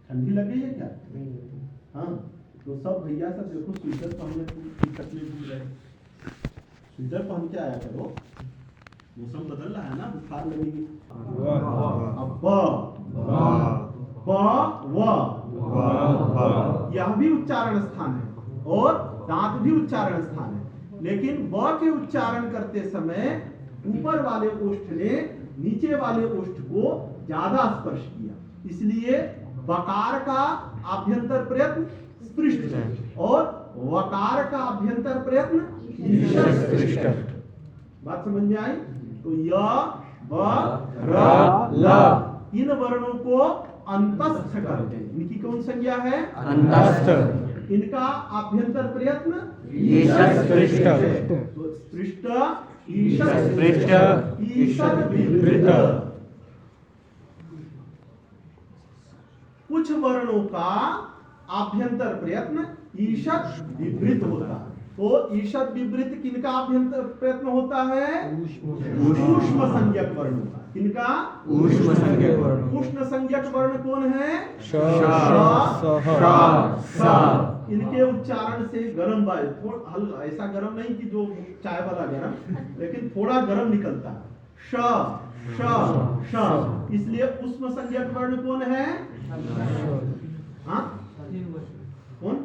ठंडी लग गई है क्या? हाँ, तो सब भैया सब देखो स्वेटर पहनने की तकलीफ भूल रहे, स्वेटर पहन के आया करो, मौसम बदल रहा है ना, बुखार लगेगी। अब ब, व, यह भी उच्चारण स्थान है और दांत भी उच्चारण स्थान है, लेकिन ब के उच्चारण करते समय ऊपर वाले ओष्ठ ने नीचे वाले ओष्ठ को ज्यादा स्पर्श किया, इसलिए बकार का आभ्यंतर प्रयत्न स्पृष्ट और वकार का आभ्यंतर प्रयत्न ईषत्। बात समझ में आई? तो य ब र ल इन वर्णों को अंतस्थ करते हैं। इनकी कौन संज्ञा है? अंतस्थ। इनका आभ्यंतर प्रयत्न ईषत् स्पृष्ट। तो स्पृष्ट ईषत् स्पृष्ट ईषत् विवृत। कुछ वर्णों का आभ्यंतर प्रयत्न ईषत् विवृत होता है। तो ईषत् विवृत किनका आभ्यंतर प्रयत्न होता है? ऊष्म संज्ञक वर्णों का। किनका? ऊष्म संज्ञक वर्ण। उष्ण संज्ञक वर्ण कौन है? श, श, स। इनके उच्चारण से गर्म वायु थोड़ा ऐसा गर्म नहीं कि जो चाय वाला गर्म, लेकिन थोड़ा गर्म निकलता है। श श श। इसलिए उष्म संज्ञक वर्ण कौन है? हाँ कौन?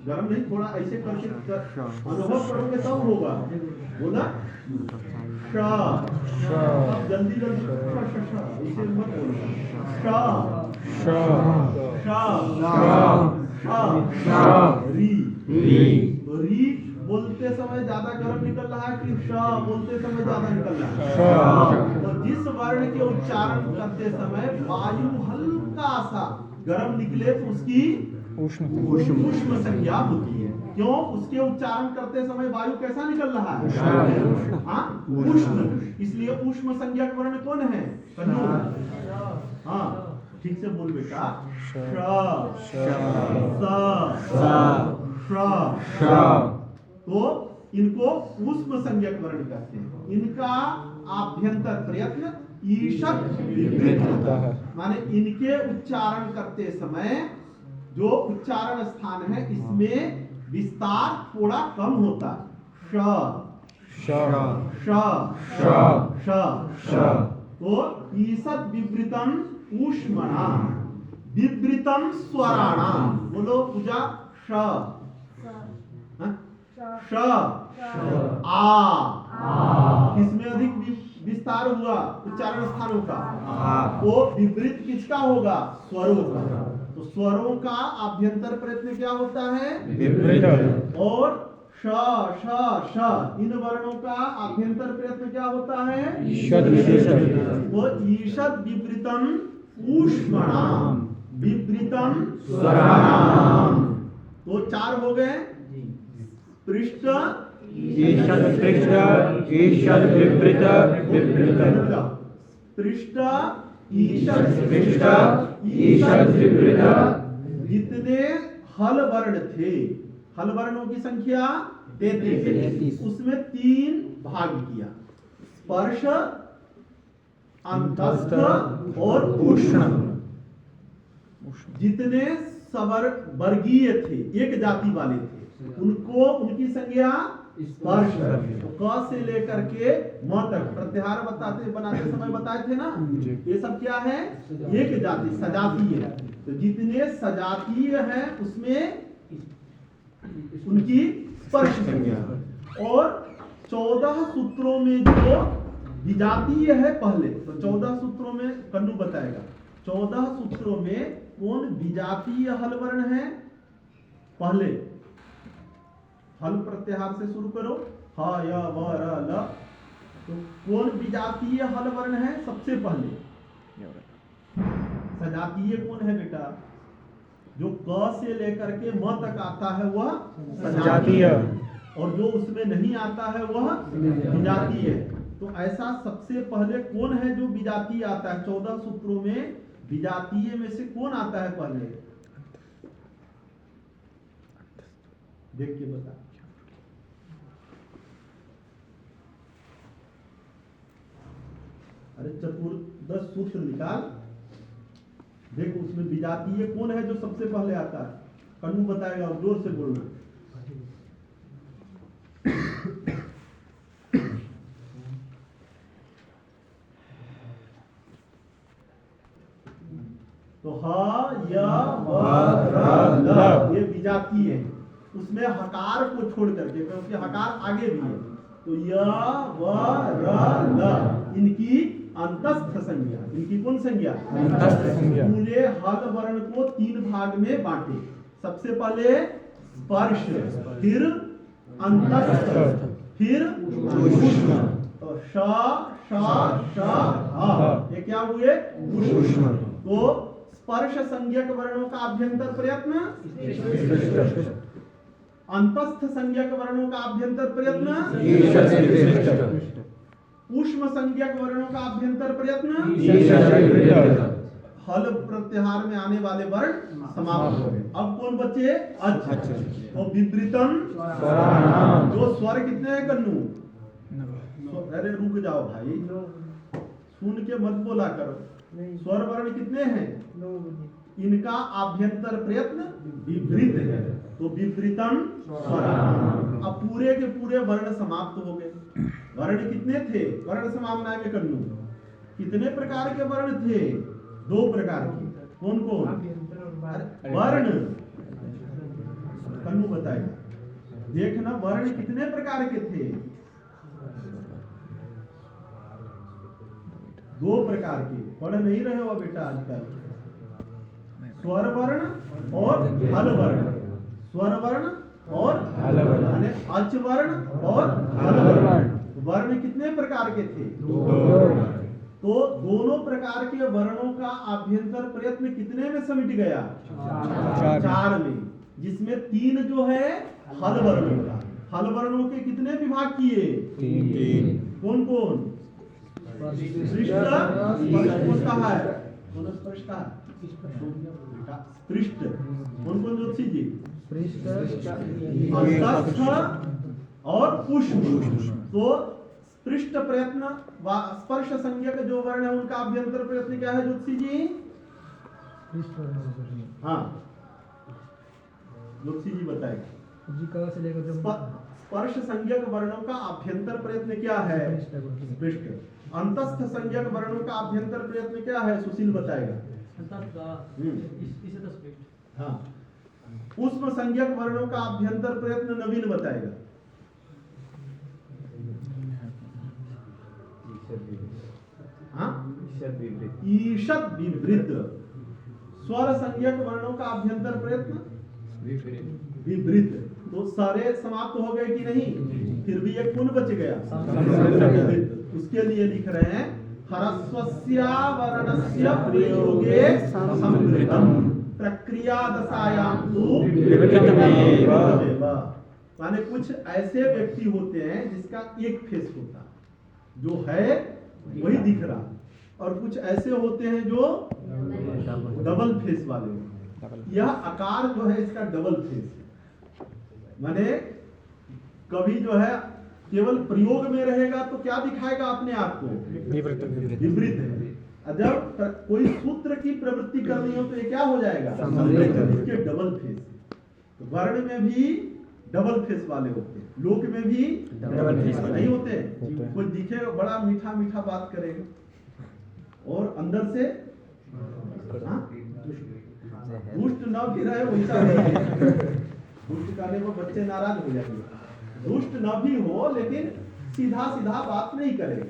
गर्म नहीं, थोड़ा ऐसे करके अनुभव करोगे तब होगा। बोला अब जल्दी जल्दी ऐसे मत बोलो। री बोलते समय ज्यादा गर्म निकल रहा है कि श बोलते समय ज्यादा निकल रहा है? तो जिस वर्ण के उच्चारण करते समय वायु हल्का सा गर्म निकले तो उसकी ऊष्म संज्ञा होती है। क्यों? उसके उच्चारण करते समय वायु कैसा निकल रहा है? हाँ उष्ण। इसलिए ऊष्म संज्ञक वर्ण कौन है? हाँ ठीक से बोल बेटा। तो इनको ऊष्म संज्ञक वर्ण कहते हैं। इनका आभ्यंतर प्रयत्न ईषत् विवृत होता है, माने इनके उच्चारण करते समय जो उच्चारण स्थान है इसमें विस्तार थोड़ा कम होता है। तो ईषत् विवृतम ऊष्मणाम विवृतम स्वराणाम। बोलो पूजा। किसमें अधिक विस्तार हुआ उच्चारण स्थानों का? तो विवृत किसका होगा? स्वरों का। तो स्वरों का आभ्यंतर प्रयत्न क्या होता है? विवृत। और श श श इन वर्णों का आभ्यंतर प्रयत्न क्या होता है? वो ईषत् विवृतम ऊष्मणाम विवृतम स्वराणाम। तो चार हो गए। पृष्ठ ईषत् स्पृष्ट ईषत् विवृत विवृत। पृष्ठ ईषत् स्पृष्ट ईषत् विवृत। जितने हल वर्ण थे, हल वर्णों की संख्या 33, उसमें 3 भाग किया। स्पर्श, अंतस्थ और उष्ण। जितने सवर वर्गीय थे, एक जाति वाले थे, उनको उनकी संज्ञा स्पर्श। तो क से लेकर के म तक प्रत्याहार बनाते समय बताए थे ना, ये सब क्या है? एक जाति सजातीय है। तो जितने सजातीय है उसमें उनकी स्पर्श संज्ञा। और 14 सूत्रों में जो विजातीय है पहले, तो 14 सूत्रों में कन्नू बताएगा 14 सूत्रों में कौन विजातीय हल वर्ण है? पहले हल प्रत्याहार से शुरू करो। ह य व र ल। तो कौन विजातीय हल वर्ण है? सबसे पहले सजातीय कौन है बेटा? जो क से लेकर के म तक आता है वह सजातीय, और जो उसमें नहीं आता है वह विजातीय है। तो ऐसा सबसे पहले कौन है जो विजातीय आता है? 14 सूत्रों में विजातीय में से कौन आता है पहले? देख के बता। अरे चतुर्दश सूत्र निकाल, देखो उसमें विजातीय कौन है जो सबसे पहले आता है? कन्नू बताएगा, और जोर से बोलना। तो ह य व र ल ये विजातीय है। उसमें हकार को छोड़ करके, क्योंकि हकार आगे भी है। तो य व र ल इनकी अंतस्थ संज्ञा। इनकी कौन संज्ञा? अंतस्थ संज्ञा। पूरे हल वर्ण को 3 भाग में बांटे। सबसे पहले स्पर्श, फिर अंतस्थ, फिर ऊष्म। तो श श श ह, ये क्या हुए? ऊष्म। तो स्पर्श संज्ञक वर्णों का आभ्यंतर प्रयत्न, अंतस्थ संज्ञक वर्णों का आभ्यंतर प्रयत्न, ऊष्म संज्ञक वर्णों का आभ्यंतर प्रयत्न, हल प्रत्याहार में आने वाले वर्ण समाप्त हो गए। अब कौन बचे? अच। तो विपरीतम जो स्वर कितने हैं कन्नू? अरे रुक जाओ भाई, सुन के मत बोला करो। स्वर वर्ण कितने हैं? इनका आभ्यंतर प्रयत्न विपरीत है, तो विपरीतम स्वराणाम। अब पूरे के पूरे वर्ण समाप्त हो गए। वर्ण कितने थे? वर्ण समाम्नाय में कन्नू कितने प्रकार के वर्ण थे? 2 प्रकार के। कौन कौन? वर्ण कन्नू बताएगा। देखना वर्ण कितने प्रकार के थे? 2 प्रकार के। पढ़ नहीं रहे हो बेटा आजकल? स्वर वर्ण और हल वर्ण। स्वर वर्ण और हल वर्ण। यानी अच वर्ण और हल वर्ण। वर्ण कितने प्रकार के थे? 2। तो दोनों प्रकार के वर्णों का आभ्यंतर प्रयत्न कितने में समिट गया? 4 में, जिसमें 3 जो है हल वर्णों का। हल वर्णों के कितने विभाग किए? 3। कौन कौन? स्पृष्ट, कौन कहा है? कौन स्पृष्ट का? स्पृष्ट। कौन कौन ज्योतिषी जी? अंतस्थ और ऊष्म। तो स्पृष्ट प्रयत्न व स्पर्श संज्ञक जो वर्ण है उनका अभ्यंतर प्रयत्न क्या है ज्योतिषी जी? हाँ, ज्योतिषी जी बताएगा। स्पर्श संज्ञक वर्णों का अभ्यंतर प्रयत्न क्या है? स्पृष्ट। अंतस्थ संज्ञक वर्णों का अभ्यंतर प्रयत्न क्या है? सुशील बताएगा। हाँ, ऊष्म संज्ञक वर्णों का अभ्यंतर प्रयत्न नवीन बताएगा। हाँ, ईषद विवृत। स्वर संज्ञक वर्णों का अभ्यंतर प्रयत्न विवृत। तो सारे समाप्त हो गए कि नहीं? फिर भी एक कौन बच गया? उसके लिए लिख रहे हैं ह्रस्वस्य वर्णस्य प्रयोगे संवृतम प्रक्रिया दशायां तु विवृतमेव। माने कुछ ऐसे व्यक्ति होते हैं जिसका एक फेस होता है, जो है वही दिख रहा, और कुछ ऐसे होते हैं जो डबल फेस वाले होते हैं। यह आकार जो है इसका डबल फेस है। माने कभी जो है केवल प्रयोग में रहेगा तो क्या दिखाएगा अपने आप को? विपरीत है। जब कोई सूत्र की प्रवृत्ति करनी हो तो ये क्या हो जाएगा? इसके डबल फेस। तो वर्ण में भी डबल फेस वाले होते हैं, लोक में भी डबल फेस नहीं होते। कोई दिखेगा बड़ा मीठा मीठा बात करेगा और अंदर से दुष्ट न भी रहे वैसा नहीं है। दुष्ट करने पर बच्चे नाराज हो जाएंगे। दुष्ट न भी हो लेकिन सीधा सीधा बात नहीं करेगा।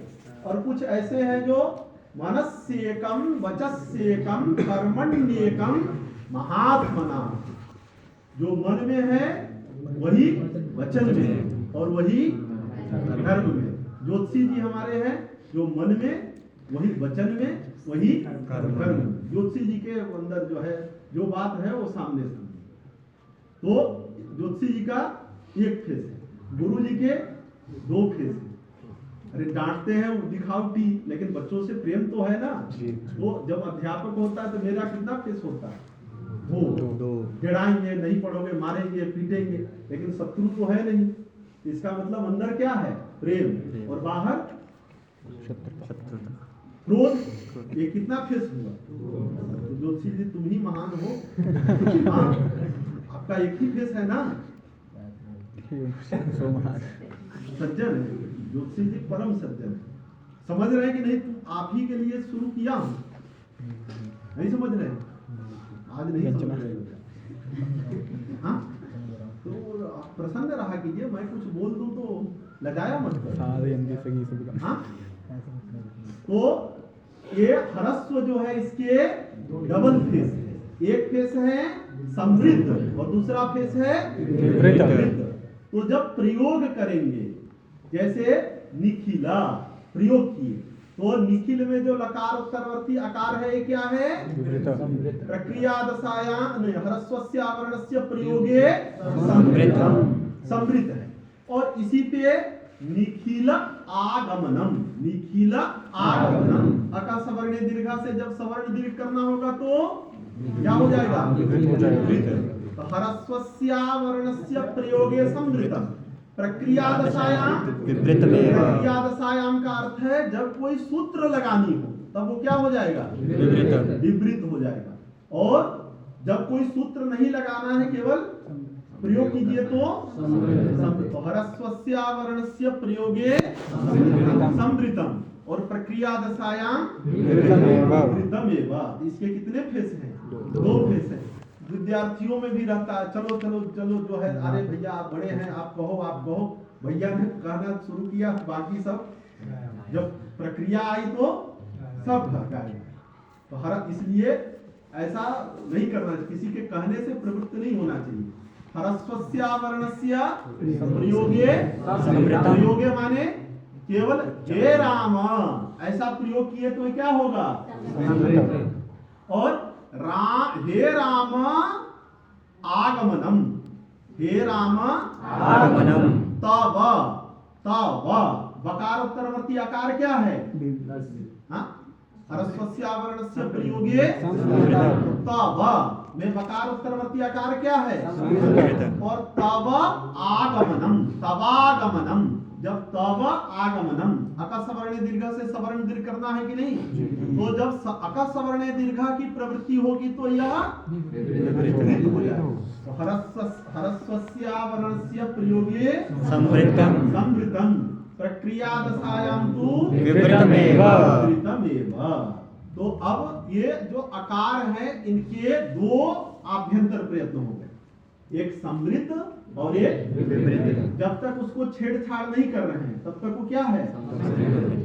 और कुछ ऐसे हैं जो मनस्येकम वचस्येकम कर्मण्येकम महात्मना, जो मन में है वही वचन में और वही कर्म में। ज्योतिषी जी हमारे हैं जो मन में वही वचन में वही कर्म में। ज्योतिषी जी के अंदर जो है जो बात है वो सामने सामने। तो ज्योतिषी जी का एक फेस है, गुरु जी के 2 फेस है। अरे डांटते हैं वो दिखावटी, लेकिन बच्चों से प्रेम तो है ना। तो जब अध्यापक होता है तो मेरा कितना फेस होता है? वो डराएंगे, नहीं पढ़ोगे, मारेंगे, पीटेंगे, लेकिन शत्रु तो है नहीं। इसका मतलब अंदर क्या है? प्रेम, और बाहर क्रोध। ये कितना फेस हुआ? तो ज्योतिषी जी तुम ही महान हो। हाँ, आपका एक ही फेस है ना। सज्जन है ज्योतिषी जी, परम सज्जन है। समझ रहे हैं कि नहीं? तुम आप ही के लिए शुरू किया हूं, नहीं समझ रहे? आज नहीं समझ रहे। हाँ, तो प्रसन्न रहा कीजिए। मैं कुछ बोल दूं तो लजाया मत करो। हाँ, तो ये ह्रस्व जो है इसके डबल फेस है, एक फेस है समृद्ध और दूसरा फेस है विवृत। तो जब प्रयोग करेंगे, जैसे निखिला प्रयोग किए, तो निखिल में जो लकार उत्तरवर्ती आकार है ये क्या है? प्रक्रिया दशायां ह्रस्वस्य आवरणस्य प्रयोगे समृद्ध है। और इसी पे निखिल आगमनम, निखिल आगमनम, अका सवर्णे दीर्घा से जब सवर्ण दीर्घ करना होगा तो क्या हो जाएगा? तो ह्रस्वस्यावरणस्य प्रयोगे समृद्धम, प्रक्रिया दशायां, प्रक्रिया दशायां का अर्थ है जब कोई सूत्र लगानी हो तब वो क्या हो जाएगा? विवृत हो जाएगा। और जब कोई सूत्र नहीं लगाना है, केवल प्रयोग कीजिए तो ह्रस्वस्यावरणस्य प्रयोगे समृद्धम और प्रक्रिया दशायां विवृतमेव। इसके कितने फेस हैं? दो फेस हैं। विद्यार्थियों में भी रहता है, चलो चलो चलो जो है, अरे भैया आप बड़े हैं, आप कहो। भैया ने कहना शुरू किया, बाकी सब जब प्रक्रिया आई तो सब कार्य। तो इसलिए ऐसा नहीं करना चाहिए, किसी के कहने से प्रवृत्त नहीं होना चाहिए। ह्रस्वस्यावरणस्य प्रयोगे माने केवल हे राम ऐसा प्रयोग किए तो क्या होगा? और हे राम आगमनम, हे राम आगमनम, तव बकार उत्तरवर्ती आकार क्या है? ह्रस्वस्यावरणस्य प्रयोगे तव में बकार उत्तरवर्ती आकार क्या है? और तव आगमनम, तवागमनम, जब तव आगमनम, अका सवर्णे दीर्घ से सवर्ण दीर्घ करना है कि नहीं? तो जब अका सवर्णे दीर्घ की प्रवृत्ति होगी तो यह विवृत हो जाएगा। तो ह्रस्वस्यावरणस्य प्रयोगे समृद्धम, प्रक्रिया दशायां तु विवृतमेव। तो अब ये जो आकार है इनके दो आभ्यंतर प्रयत्न हो गए, एक समृद्ध और एक विवृत। जब तक उसको छेड़छाड़ नहीं कर रहे हैं तब तक वो क्या है?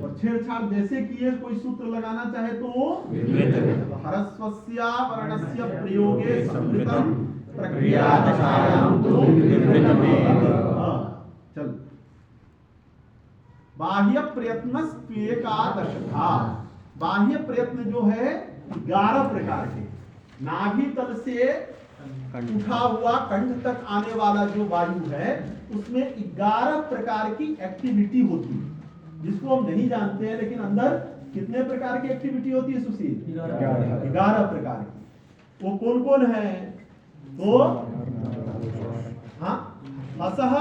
और छेड़छाड़ जैसे किए, कोई सूत्र लगाना चाहे तो ह्रस्वस्यावरणस्य प्रयोगे समृद्धम, प्रक्रिया दशायां तु विवृतमेव। चल, बाह्य प्रयत्नस्त्वेकादशधा, बाह्य प्रयत्न जो है 11 प्रकार के, नाभि तल से उठा हुआ कंठ तक आने वाला जो वायु है उसमें 11 प्रकार की एक्टिविटी होती है, जिसको हम नहीं जानते हैं, लेकिन अंदर कितने प्रकार की एक्टिविटी होती है सुशील? 11 प्रकार की। वो कौन कौन है? तो हसह,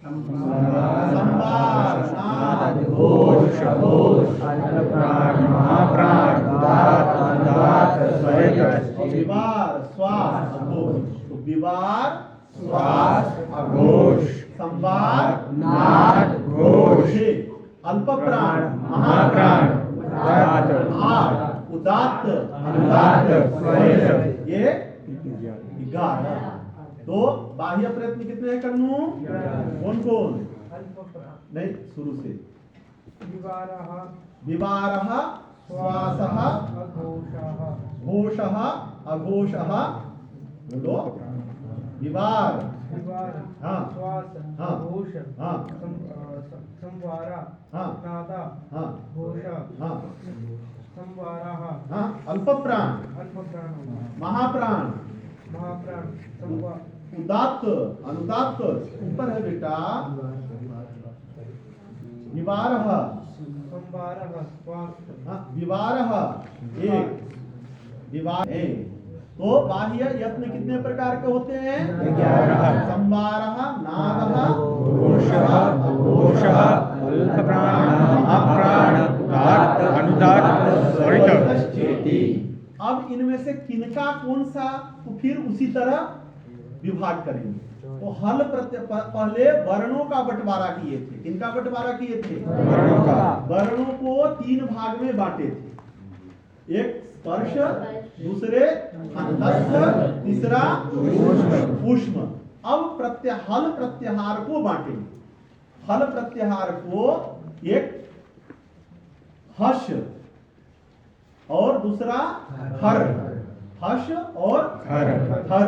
संवार, नाद, घोष, महाप्राण, उदात्त, विवार, श्वास, अघोष। तो विवार, श्वास, अघोष, संवार, नाद, घोष, अल्प प्राण, महाप्राण, उदात्त, अनुदात्त, ये 11। तो बाह्य प्रयत्न कितने हैं कन्नू? कौन कौन? नहीं, शुरू से। विवारः, श्वासः, घोषः, अघोषः, बोलो। विवार, हाँ, हाँ, हाँ, संवारा, हाँ, नादा, हाँ, घोष, हाँ, संवाराः, हाँ, अल्प प्राण, महाप्राण, उदात्त, अनुदात्त, ऊपर है बेटा। विवारः, विवारः, एक विवार है। तो बाह्य यत्न कितने प्रकार के होते हैं? 11। संवारः, नादः, घोषः, अघोषः, अल्पप्राण, महाप्राण, उदात्त, अनुदात्त, स्वरितश्चेति। अब इनमें से किनका कौन सा, तो फिर उसी तरह विभाग करेंगे। तो हल पहले वर्णों का बंटवारा किए थे। किनका बंटवारा किए थे? वर्णों का। वर्णों को 3 भाग में बांटे थे, एक स्पर्श, दूसरे अंतस्थ, तीसरा ऊष्म। अब हल प्रत्याहार को बांटेंगे। हल प्रत्याहार को एक हश और दूसरा हर, हश और हर।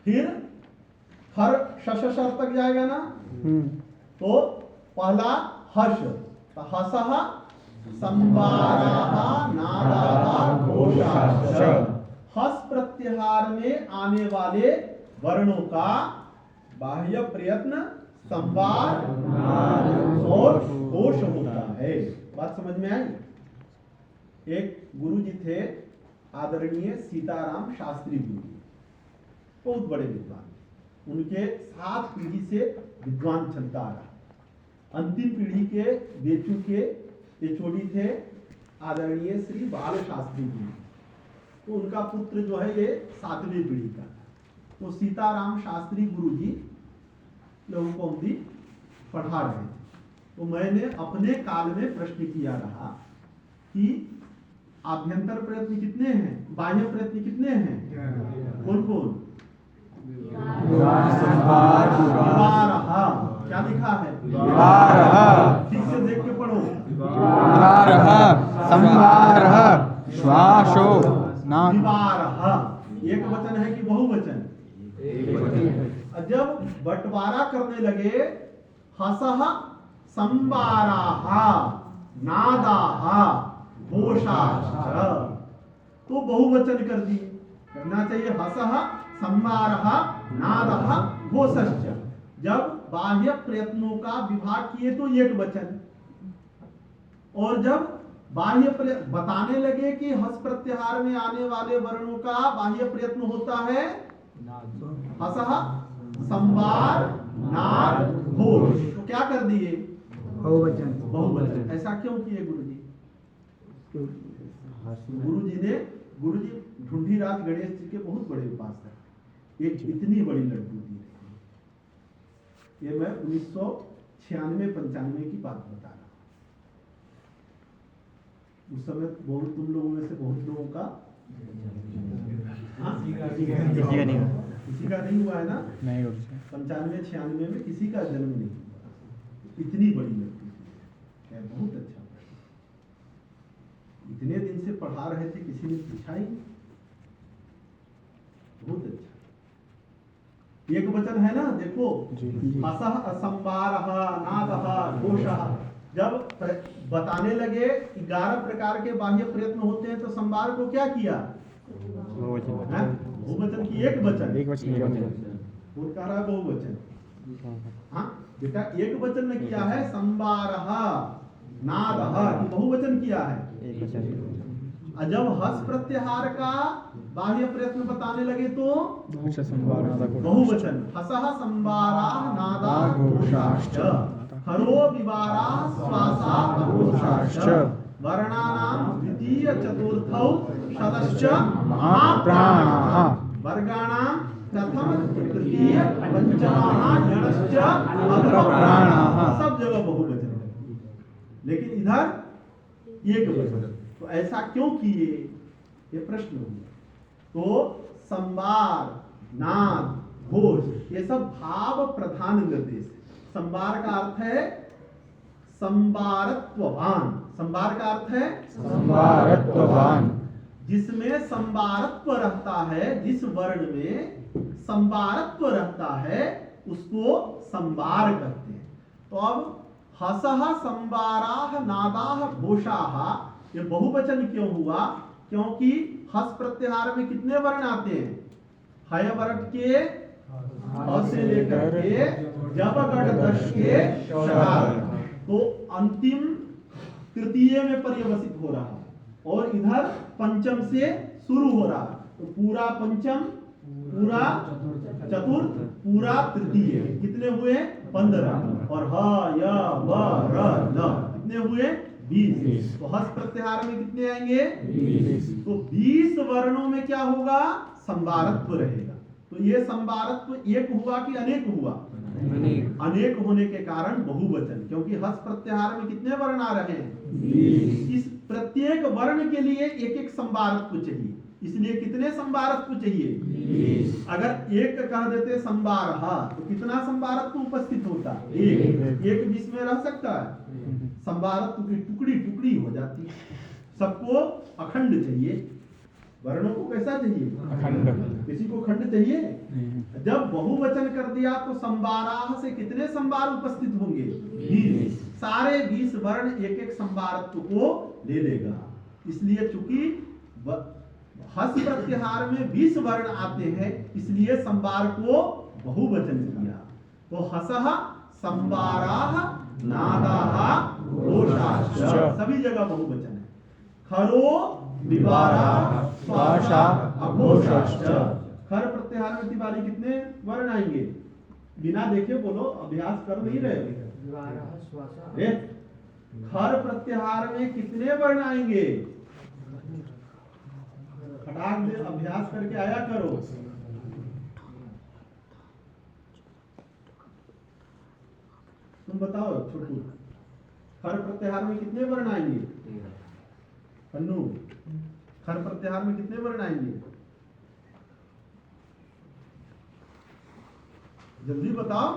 फिर हर शशर तक जाएगा ना, तो पहला हश, तो हसह संबाराः नादाः घोषाश्च। हस प्रत्याहार में आने वाले वर्णों का बाह्य प्रयत्न संवार और घोष होता है। बात समझ में आई? एक गुरु जी थे आदरणीय सीताराम शास्त्री गुरु जी, बहुत बड़े विद्वान, उनके 7 पीढ़ी से विद्वान चलता आ रहा। अंतिम पीढ़ी के बेचू के एचओडी थे आदरणीय श्री बाल शास्त्री जी, तो उनका पुत्र जो है ये 7वीं पीढ़ी का। तो सीताराम शास्त्री गुरु जी लोगों को अवधि पढ़ा रहे थे, तो मैंने अपने काल में प्रश्न किया रहा कि आभ्यंतर प्रयत्न कितने हैं, बाह्य प्रयत्न कितने हैं, कौन कौन? क्या लिखा है? ठीक से देख के पढ़ो। संवारः श्वासो ना एक वचन है कि बहुवचन? जब बंटवारा करने लगे, हसः संवाराः नादाः घोषाश्च, तो बहुवचन कर दिए। करना चाहिए हसः संवारः नादः घोषश्च। जब बाह्य प्रयत्नों का विभाग किए तो एक वचन, और जब बाह्य बताने लगे कि हस प्रत्याहार में आने वाले वर्णों का बाह्य प्रयत्न होता है हसः संवार नाद घोष, तो क्या कर दिए? बहुवचन। बहुवचन। ऐसा क्यों किए गुरु जी? गुरु जी ढूंढीराज गणेश जी के बहुत बड़े उपासक, एक इतनी बड़ी लड्डू दी। ये मैं 1996-95 की बात बता रहा हूँ। उस समय बहुत तुम लोगों में से बहुत लोगों का किसी का नहीं हुआ है ना? नहीं, 95-96 में किसी का जन्म नहीं हुआ। इतनी बड़ी लड़की है, बहुत अच्छा। इतने दिन से पढ़ा रहे थे, किसी ने पूछा ही नहीं। बहुत अच्छा। एक वचन है ना, देखो, हसः संवारः नादः घोषः। जब बताने लगे 11 प्रकार के बाह्य प्रयत्न होते हैं, तो संवार को क्या किया? बहुवचन की एक वचन, वो कह रहा बहुवचन। हाँ बेटा, एक वचन में किया है संवारः नादः, बहुवचन किया है। जब हस प्रत्याहार का बाह्य प्रयत्न बताने लगे तो बहुवचन, हसः संवाराः नादाः घोषाश्च, हरो विवाराः श्वासाः घोषाश्च, वर्णानां द्वितीय चतुर्थौ शतश्च महाप्राणाः, वर्गाणां प्रथम तृतीय पंचमः जड़श्च अग्रप्राणाः। सब जगह बहुवचन है, लेकिन इधर एक वचन। तो ऐसा क्यों किए, ये प्रश्न हुआ। तो संवार, नाद, घोष, ये सब भाव प्रधान निर्देश। संवार का अर्थ है संवारत्ववान। संवार का अर्थ है संवारत्ववान। जिसमें संवारत्व रहता है, जिस वर्ण में संवारत्व रहता है, उसको संवार कहते हैं। तो अब हसः संवाराः नादाः घोषाः, ये बहुवचन क्यों हुआ? क्योंकि हस प्रत्याहार में कितने वर्ण आते हैं? हय वर्ग के ह से लेकर के जब गढ़ दश के शकार, तो अंतिम तृतीय में पर्यवसित हो रहा, और इधर पंचम से शुरू हो रहा। तो पूरा पंचम, पूरा चतुर्थ, पूरा तृतीय, कितने हुए? 15। और ह य व र ल कितने हुए? 20। तो हस प्रत्याहार में कितने आएंगे? 20। तो 20 वर्णों में क्या होगा? संवारत्व रहेगा। तो ये संवारत्व एक हुआ कि अनेक हुआ? अनेक होने के कारण बहुवचन, क्योंकि हस प्रत्याहार में कितने वर्ण आ रहे हैं? 20। इस प्रत्येक वर्ण के लिए एक एक संवारत्व चाहिए, इसलिए कितने संवारत्व चाहिए? 20। अगर एक कह देते संवारः, तो कितना संवारत्व उपस्थित होता? एक 20 में रह सकता है? संवारत्व की टुकड़ी टुकड़ी हो जाती है। सबको अखंड चाहिए, वर्णों को कैसा चाहिए? अखंड। किसी को खंड चाहिए? नहीं। जब बहुवचन कर दिया तो संवाराह से कितने संवार उपस्थित होंगे? 20। सारे 20 वर्ण एक एक संवारत्व को ले लेगा। इसलिए चूंकि हस प्रत्याहार में 20 वर्ण आते हैं, इसलिए संवार को बहुवचन किया। तो हसः, संवाराः, नादाः, घोषाश्च, सभी जगह बहुवचन है। खरो, विवाराः, श्वासाः, अघोषाश्च। खर प्रत्याहार में तिवारी कितने वर्ण आएंगे? बिना देखे बोलो, अभ्यास कर नहीं रहे। विवारः श्वासः। खर प्रत्याहार में कितने वर्ण आएंगे? फटाक दे अभ्यास करके आया करो। तुम बताओ छोटू, खर प्रत्याहार में कितने वर्ण आएंगे? अन्नू, खर प्रत्याहार में कितने वर्ण आएंगे? जल्दी बताओ।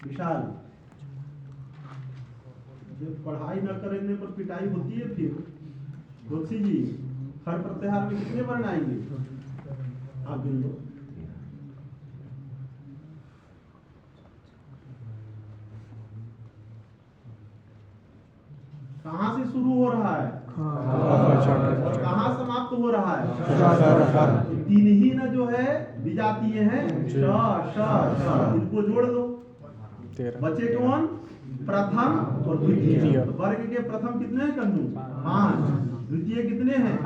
विशाल, जब पढ़ाई न करने पर पिटाई होती है फिर। तुलसी जी, खर प्रत्याहार में कितने वर्ण आएंगे? आप गिन लो। कहाँ से शुरू हो रहा है और कहाँ समाप्त हो रहा है? तीन ही न जो है विजातीय हैं, श, श, श। इनको जोड़ दो, बचे कौन? प्रथम और द्वितीय। तो वर्ग के प्रथम कितने हैं कन्नू? 5। द्वितीय कितने हैं?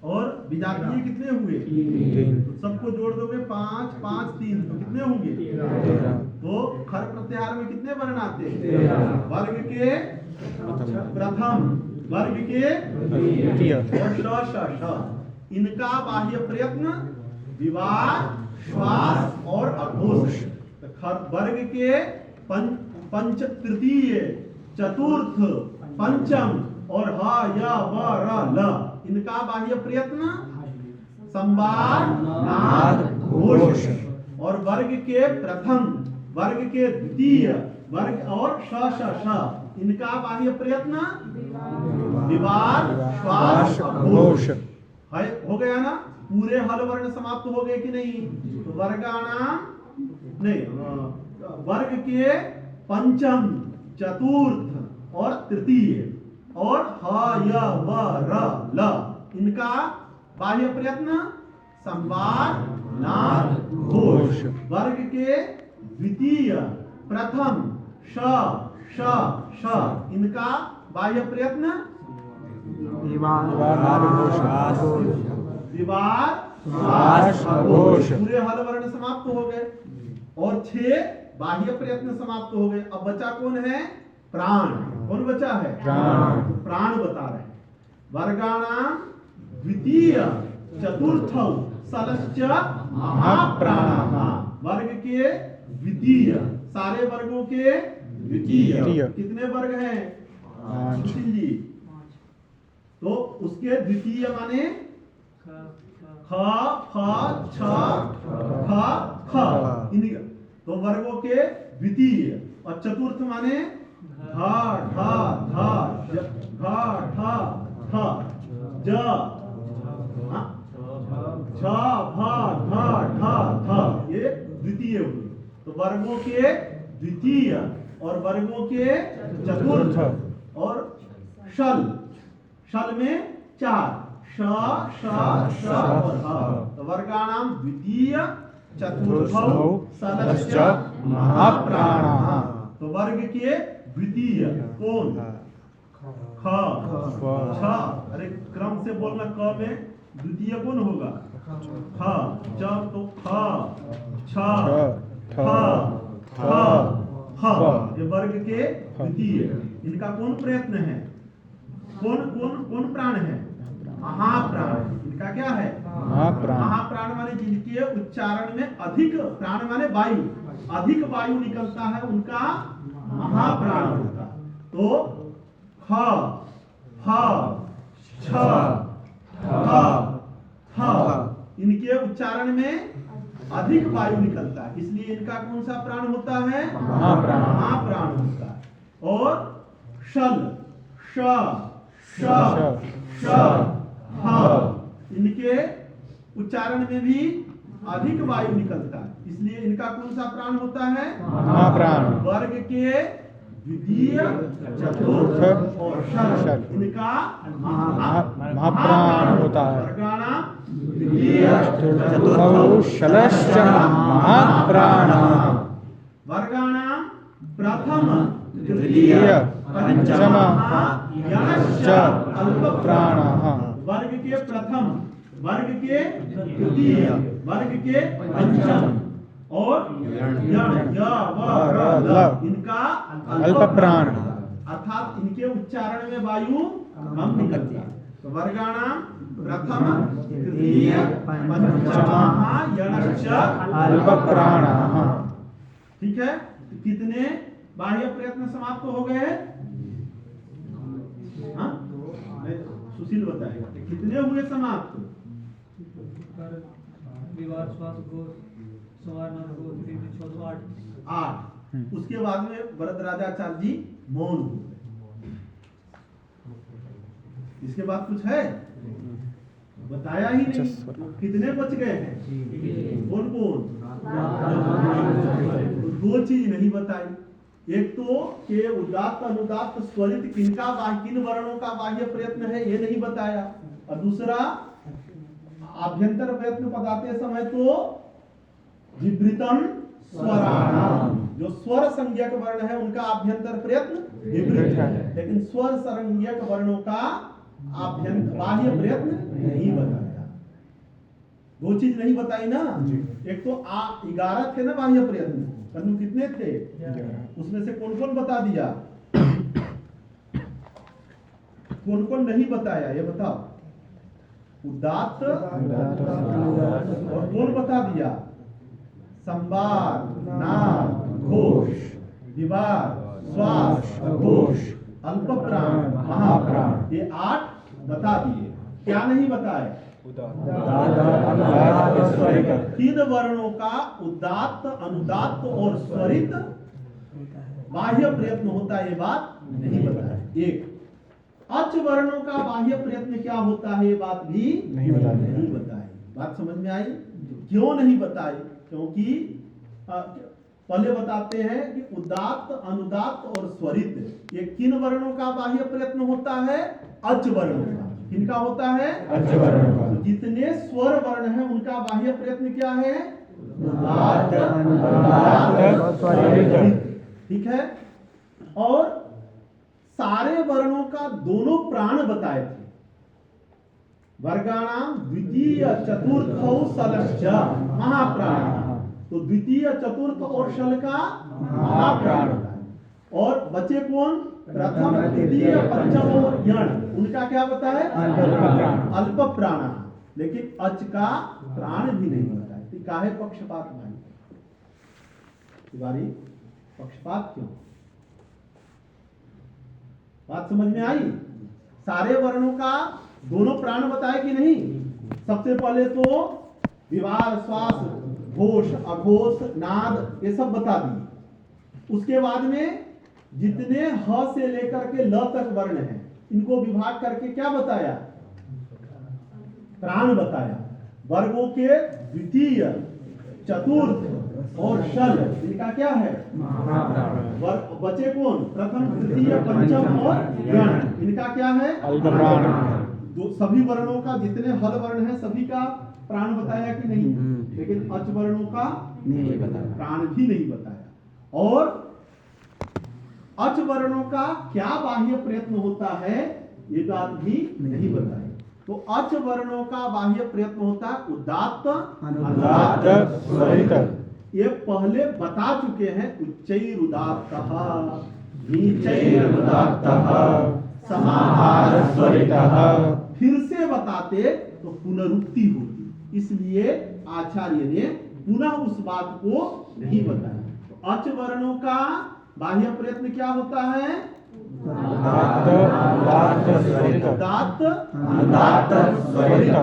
और विजातीय कितने हुए? 3। सबको जोड़ दोगे 5, 5, 3 तो कितने होंगे? 13। तो खर प्रत्याहार में कितने वर्ण आते हैं? वर्ग के प्रथम, वर्ग के द्वितीय और श, श, श। इनका बाह्य प्रयत्न विवार, श्वास और अघोष। वर्ग के पंच, तृतीय, चतुर्थ, पंचम और ह, य, व, र, ल। इनका बाह्य प्रयत्न संवार, नाद, घोष। और वर्ग के प्रथम, वर्ग के द्वितीय, वर्ग और श, श, श। इनका बाह्य प्रयत्न विवार, श्वास, घोष। हो गया ना? पूरे हल वर्ण समाप्त हो गए कि नहीं? तो वर्गाणाम नहीं, वर्ग के पंचम, चतुर्थ और तृतीय और ह, य, व, र, ल। इनका बाह्य प्रयत्न संवार, नाद, घोष। वर्ग के द्वितीय, प्रथम, श, श, श। इनका बाह्य प्रयत्न विवार, श्वास, घोष। पूरे हल वर्ण समाप्त हो गए और 6 बाह्य प्रयत्न समाप्त हो गए। अब बचा कौन है? प्राण। कौन बचा है? प्राण। प्राण बता रहे हैं। वर्गाणाम द्वितीय, चतुर्थ, सलश्च महाप्राणाः। वर्ग के द्वितीय, सारे वर्गों के द्वितीय। कितने वर्ग हैं? 5 जी। तो उसके द्वितीय माने ख, फ, छ, ख, ख। तो वर्गों के द्वितीय। और चतुर्थ माने ध, ढ, ध, ध, ठ, ठ, ज, छ, भ, ढ, ढ, ध। ये द्वितीय हुए। तो वर्गों के द्वितीय और वर्गों के चतुर्थ और शल, शल में 4, श, श, श और ह। तो वर्गाणाम द्वितीय, चतुर्थ, सलश्च महाप्राणाः। तो वर्ग के द्वितीय कौन? ख, छ। अरे क्रम से बोलना। क में द्वितीय कौन होगा? ख। च तो ख, छ, ठ, ठ। ये वर्ग के द्वितीय। इनका कौन प्रयत्न है? कौन कौन कौन प्राण है? महाप्राण। इनका क्या है? महाप्राण। महाप्राण माने जिनके उच्चारण में अधिक, प्राण माने वायु, अधिक वायु निकलता है, उनका महाप्राण होता। तो ख, फ, छ, ठ, थ, इनके उच्चारण में अधिक वायु निकलता है, इसलिए इनका कौन सा प्राण होता है? महाप्राण। महाप्राण होता है। और शल, श, श, श, ह, इनके उच्चारण में भी अधिक वायु निकलता है, इसलिए इनका कौन सा प्राण होता है? महाप्राण। वर्ग के द्वितीय, चतुर्थ और शल, इनका महाप्राण होता है। वर्गाणां द्वितीय, चतुर्थ शलश्च महाप्राणः। वर्गाणां प्रथम, तृतीय, पंचमः यणश्च अल्पप्राणः। वर्ग के प्रथम, वर्ग के तृतीय, वर्ग के पंचम और यण, य, व, र, ल, इनका अल्पप्राण। अर्थात इनके उच्चारण में वायु कम निकलती है। तो वर्गाणां प्रथम, तृतीय, पंचमः यणश्च अल्पप्राणः। ठीक है, तो कितने बाह्य प्रयत्न समाप्त हो गए? हाँ? सुशील बताएगा कितने हुए समाप्त? विवाह, श्वास, घोष, संवारनाथ, घोष, तीन, चौदह, 8। 8। उसके बाद में वरदराजाचार्य जी मौन हो गए। इसके बाद कुछ है? बताया ही नहीं। कितने बच गए हैं? कौन कौन? दो चीज नहीं बताई। एक तो के उदात्त अनुदात्त स्वरित किन वर्णों का बाह्य प्रयत्न है ये नहीं बताया, और दूसरा आभ्यंतर प्रयत्न बताते समय तो विवृतम स्वराणाम, जो स्वर संज्ञक वर्ण है उनका आभ्यंतर प्रयत्न विवृत है, लेकिन स्वर संज्ञक वर्णों का बाह्य प्रयत्न नहीं बताया। दो चीज नहीं बताई ना। एक तो 11 थे ना बाह्य प्रयत्न, कनु कितने थे? उसमें से कौन कौन बता दिया? कौन कौन नहीं बताया ये बताओ? उदात्त और कौन बता दिया? संवार, नाद, घोष, विवार, श्वास, घोष, अल्पप्राण, महाप्राण, ये 8 बता दिए। क्या नहीं बताए? तीन वर्णों का उदात्त, अनुदात्त और स्वरित बाह्य प्रयत्न होता है, ये बात नहीं बताया। एक अच वर्णों का बाह्य प्रयत्न क्या होता है, ये बात भी नहीं बताई। बात समझ में आई? क्यों नहीं बताई? क्योंकि पहले बताते हैं कि उदात्त, अनुदात्त और स्वरित ये किन वर्णों का बाह्य प्रयत्न होता है? अच वर्णों का। किनका होता है? अच वर्णों का। तो जितने स्वर वर्ण हैं उनका बाह्य प्रयत्न क्या है? उदात्त, अनुदात्त, स्वरित। ठीक है। और सारे वर्णों का दोनों प्राण बताए थे। वर्गाणां द्वितीय, चतुर्थौ शलश्च महाप्राण। तो द्वितीय, चतुर्थ और शल का महाप्राण। और बचे कौन? प्रथम, द्वितीय, पंचम और यण, उनका क्या बताए? अल्प प्राण। लेकिन अच का प्राण भी नहीं बताया। तो काहे पक्षपात भाई? तिवारी, पक्षपात क्यों? बात समझ में आई? सारे वर्णों का दोनों प्राण बताए कि नहीं? सबसे पहले तो विवार, श्वास, घोष, अघोष, नाद ये सब बता दिए। उसके बाद में जितने ह से लेकर के ल तक वर्ण हैं इनको विभाग करके क्या बताया? प्राण बताया। वर्गों के द्वितीय, चतुर्थ और शल, इनका क्या है? बचे कौन? प्रथम, द्वितीय, पंचम और गण, इनका क्या है? सभी वर्णों का जितने हल वर्ण है सभी का प्राण बताया कि नहीं? लेकिन अच वर्णों का नहीं बताया, प्राण भी नहीं बताया। और अच वर्णों का क्या बाह्य प्रयत्न होता है ये बात भी नहीं बताई। तो अच वर्णों का बाह्य प्रयत्न होता है उदात्त, अनुदात्त, स्वरित। ये पहले बता चुके हैं। उच्चैरुदात्तः, नीचैरुदात्तः, समाहारस्वरितः। फिर से बताते तो पुनरुक्ति होती, इसलिए आचार्य ने पुनः उस बात को नहीं बताया। तो अच वर्णों का बाह्य प्रयत्न क्या होता है? उदात्त, अनुदात्त, स्वरित।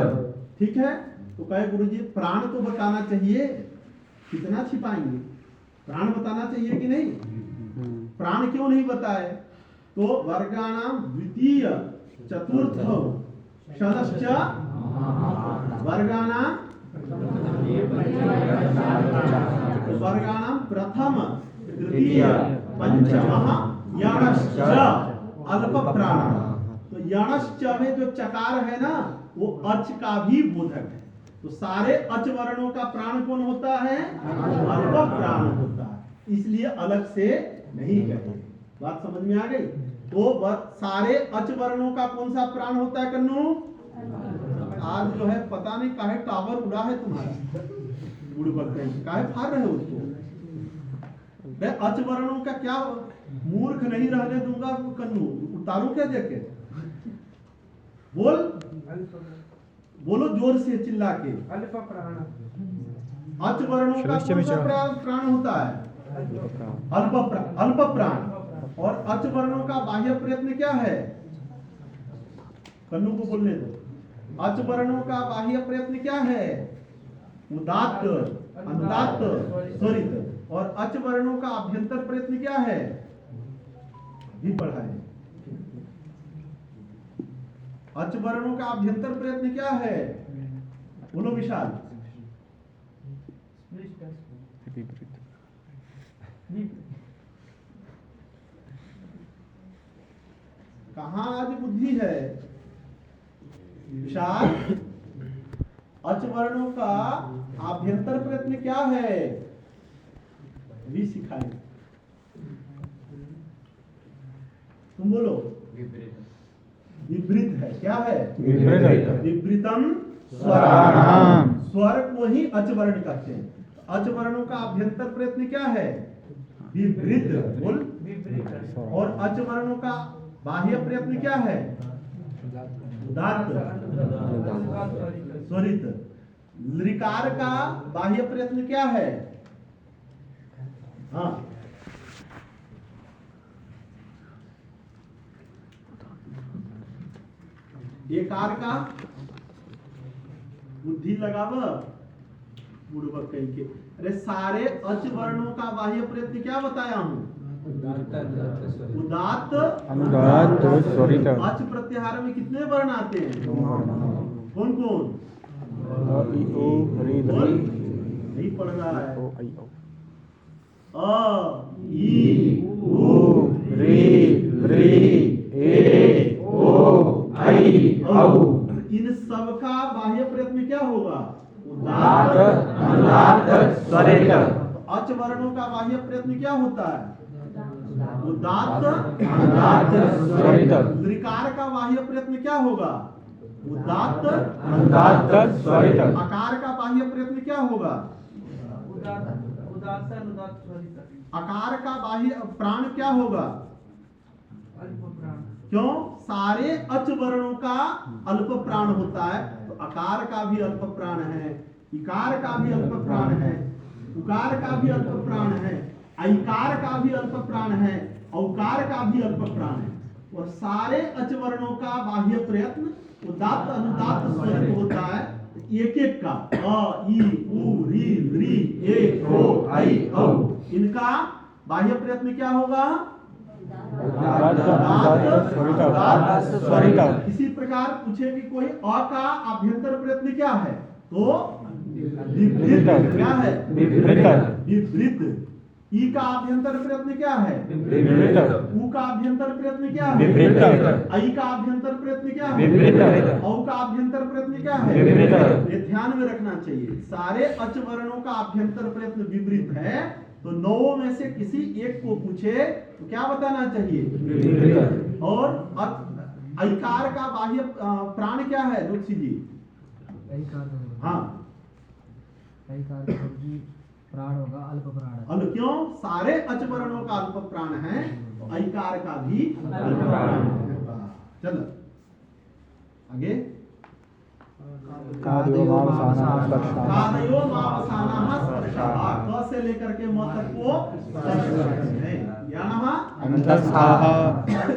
ठीक है। तो कहे गुरुजी प्राण तो बताना चाहिए, कितना छिपाएंगे, प्राण बताना चाहिए कि नहीं? प्राण क्यों नहीं बताए? तो वर्गाणाम द्वितीय चतुर्थ षडश्च वर्गाणाम वर्गाणाम प्रथम तृतीय पंचमः यणश्च अल्प प्राण। तो यणश्च में जो चकार है ना वो अच का भी बोधक है। तो सारे अच वर्णों का प्राण कौन होता है? अल्प प्राण होता है, इसलिए अलग से नहीं कहे। बात समझ में आ गई? तो सारे अच वर्णों का कौन सा प्राण होता है कन्नू? आज जो है पता नहीं काहे टावर उड़ा है तुम्हारा, गुड़ बकरे काहे फाड़ रहे हो उसको? अच वर्णों का क्या, मूर्ख नहीं रहने दूंगा कन्नू, उतारू क्या देखे? बोल, बोलो जोर से चिल्ला के। अल्प प्राण। अच वर्णों का कौन सा प्राण होता है? अल्प प्राण। और अच वर्णों का बाह्य प्रयत्न क्या है? कन्नू को बोलने दो। अच वर्णों का बाह्य प्रयत्न क्या है? उदात्त, अनुदात्त, स्वरित। और अच वर्णों का अभ्यंतर प्रयत्न क्या है? भी पढ़ा है। अच वर्णों का अभ्यंतर प्रयत्न क्या है? बोलो विशाल। कहाँ आज बुद्धि है विशाल? अच वर्णों का आभ्यंतर प्रयत्न क्या है? भी सिखाए। तुम बोलो। विपरीत है। क्या है? विपरीतम स्वराणाम। स्वर को ही अच वर्ण कहते हैं। अच वर्णों का आभ्यंतर प्रयत्न क्या है? विपरीत। बोल। और अच वर्णों का बाह्य प्रयत्न क्या है? उदात्त, स्वरित। लृकार का बाह्य प्रयत्न क्या है? हाँ, एकार का बुद्धि लगाव बुड़बक कहीं के। अरे सारे अच वर्णों का बाह्य प्रयत्न क्या बताया हूं? उदात्त, अनुदात्त, स्वरित। अच प्रत्याहार में कितने वर्ण आते हैं? कौन कौन? अ, इ, ओ, ऋ, बोल। ऋ। नहीं पढ़ रहा है। ओ, ऐ, औ। अ, ई, उ, ऋ, ए, ओ, ऐ, औ। इन सब का बाह्य प्रयत्न क्या होगा? उदात्त, अनुदात्त, स्वरित। अच वर्णों का बाह्य प्रयत्न क्या होता है? उदात्त, अनुदात्त, स्वरित। लृकार का बाह्य प्रयत्न क्या होगा? उदात्त, अनुदात्त, स्वरित। आकार का बाह्य प्रयत्न क्या होगा? उदात्त अनुदात्त स्वरित। आकार का बाह्य प्राण क्या होगा? अल्प प्राण। क्यों? सारे अच वर्णों का अल्प प्राण होता है। तो आकार का भी अल्प प्राण है, इकार का भी अल्प प्राण है, उकार का भी अल्प प्राण है, ऐकार का भी अल्प प्राण है, औकार का भी अल्प प्राण है। और सारे अच वर्णों का बाह्य प्रयत्न उदात्त, अनुदात्त, स्वरित होता है। एक एक का अ, ई, उ, ऋ, ए, ओ, ऐ, औ। इनका बाह्य प्रयत्न क्या होगा? उदात्त, अनुदात्त, स्वरित। उदात्त, स्वरित। इसी प्रकार पूछे कि कोई अ का आभ्यंतर प्रयत्न क्या है? तो विपरीत। क्या है? विपरीत। विपरीत। ई का आभ्यंतर प्रयत्न क्या है? विपरीत। उ का आभ्यंतर प्रयत्न क्या है? विपरीत। ऐ का आभ्यंतर प्रयत्न क्या है? विपरीत। औ का आभ्यंतर प्रयत्न क्या है? विपरीत। ये ध्यान में रखना चाहिए। सारे अच वर्णों का आभ्यंतर प्रयत्न विपरीत है। तो नौ में से किसी एक को पूछे तो क्या बताना चाहिए? विपरीत। और ऐकार का बाह्य प्राण क्या है जोशी जी? हाँ, ऐकार का भी प्राण होगा अल्प प्राण। अल्प। क्यों? सारे अच वर्णों का अल्प प्राण है, तो ऐकार का भी अल्प प्राण होगा। चलो आगे। कादयो मावसानः स्पर्शः। कादयो मावसानः स्पर्शः। क से लेकर के म तक को स्पर्श करते हैं। यणः अन्तस्थः।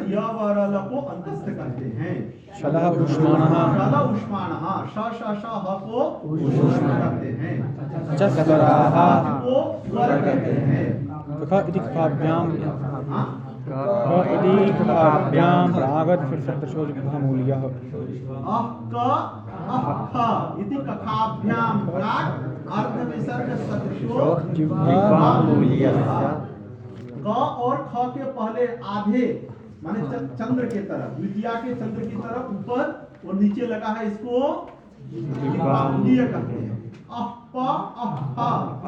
य व र ल को अंतस्थ करते हैं। शलः ऊष्माणः शल उष्माणः श श श ह को ऊष्मा कहते हैं च स्वराः को स्वर कहते हैं ख इति कफाभ्यां हाँ? ख इति कफाभ्यां प्रागत फिर सदृशो मूल्यः अह क अह ख इति कखाभ्यां प्राक् अर्धविसर्ग सदृशो जिह्वामूल्यस्य क और ख के पहले आधे माने चंद्र के तरफ द्वितीया के चंद्र की तरफ ऊपर और नीचे लगा है इसको जिह्वामूल्य कहते हैं अह प अह फ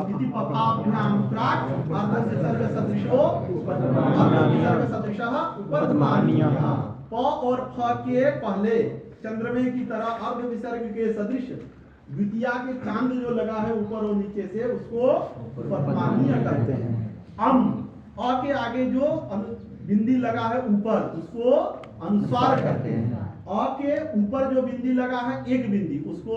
इति पफाभ्यां प्राक् अर्धविसर्ग सदृशो अर्धविसर्ग सदृशः उपध्मानीयः प और फ के पहले चंद्रमे की तरह अर्ध विसर्ग के सदृश द्वितीया के चांद जो लगा है ऊपर और नीचे से उसको उपध्मानीय कहते हैं अ के आगे जो बिंदी लगा है ऊपर उसको अनुस्वार कहते हैं अ के ऊपर जो बिंदी लगा है एक बिंदी उसको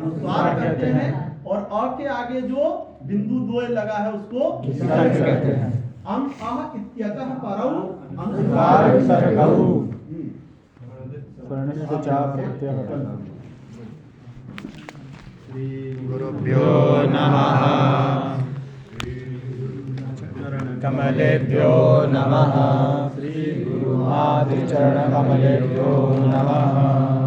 अनुस्वार कहते हैं और अ के आगे जो बिंदु द्वय लगा है उसको विसर्ग कहते हैं अम अह इत्यतः परौ अनुस्वार विसर्गौ वर्णस्य च प्रत्ययः गुरुभ्यो नमः कमलेभ्यो नमः श्री गुरुमातृचरणकमलेभ्यो नमः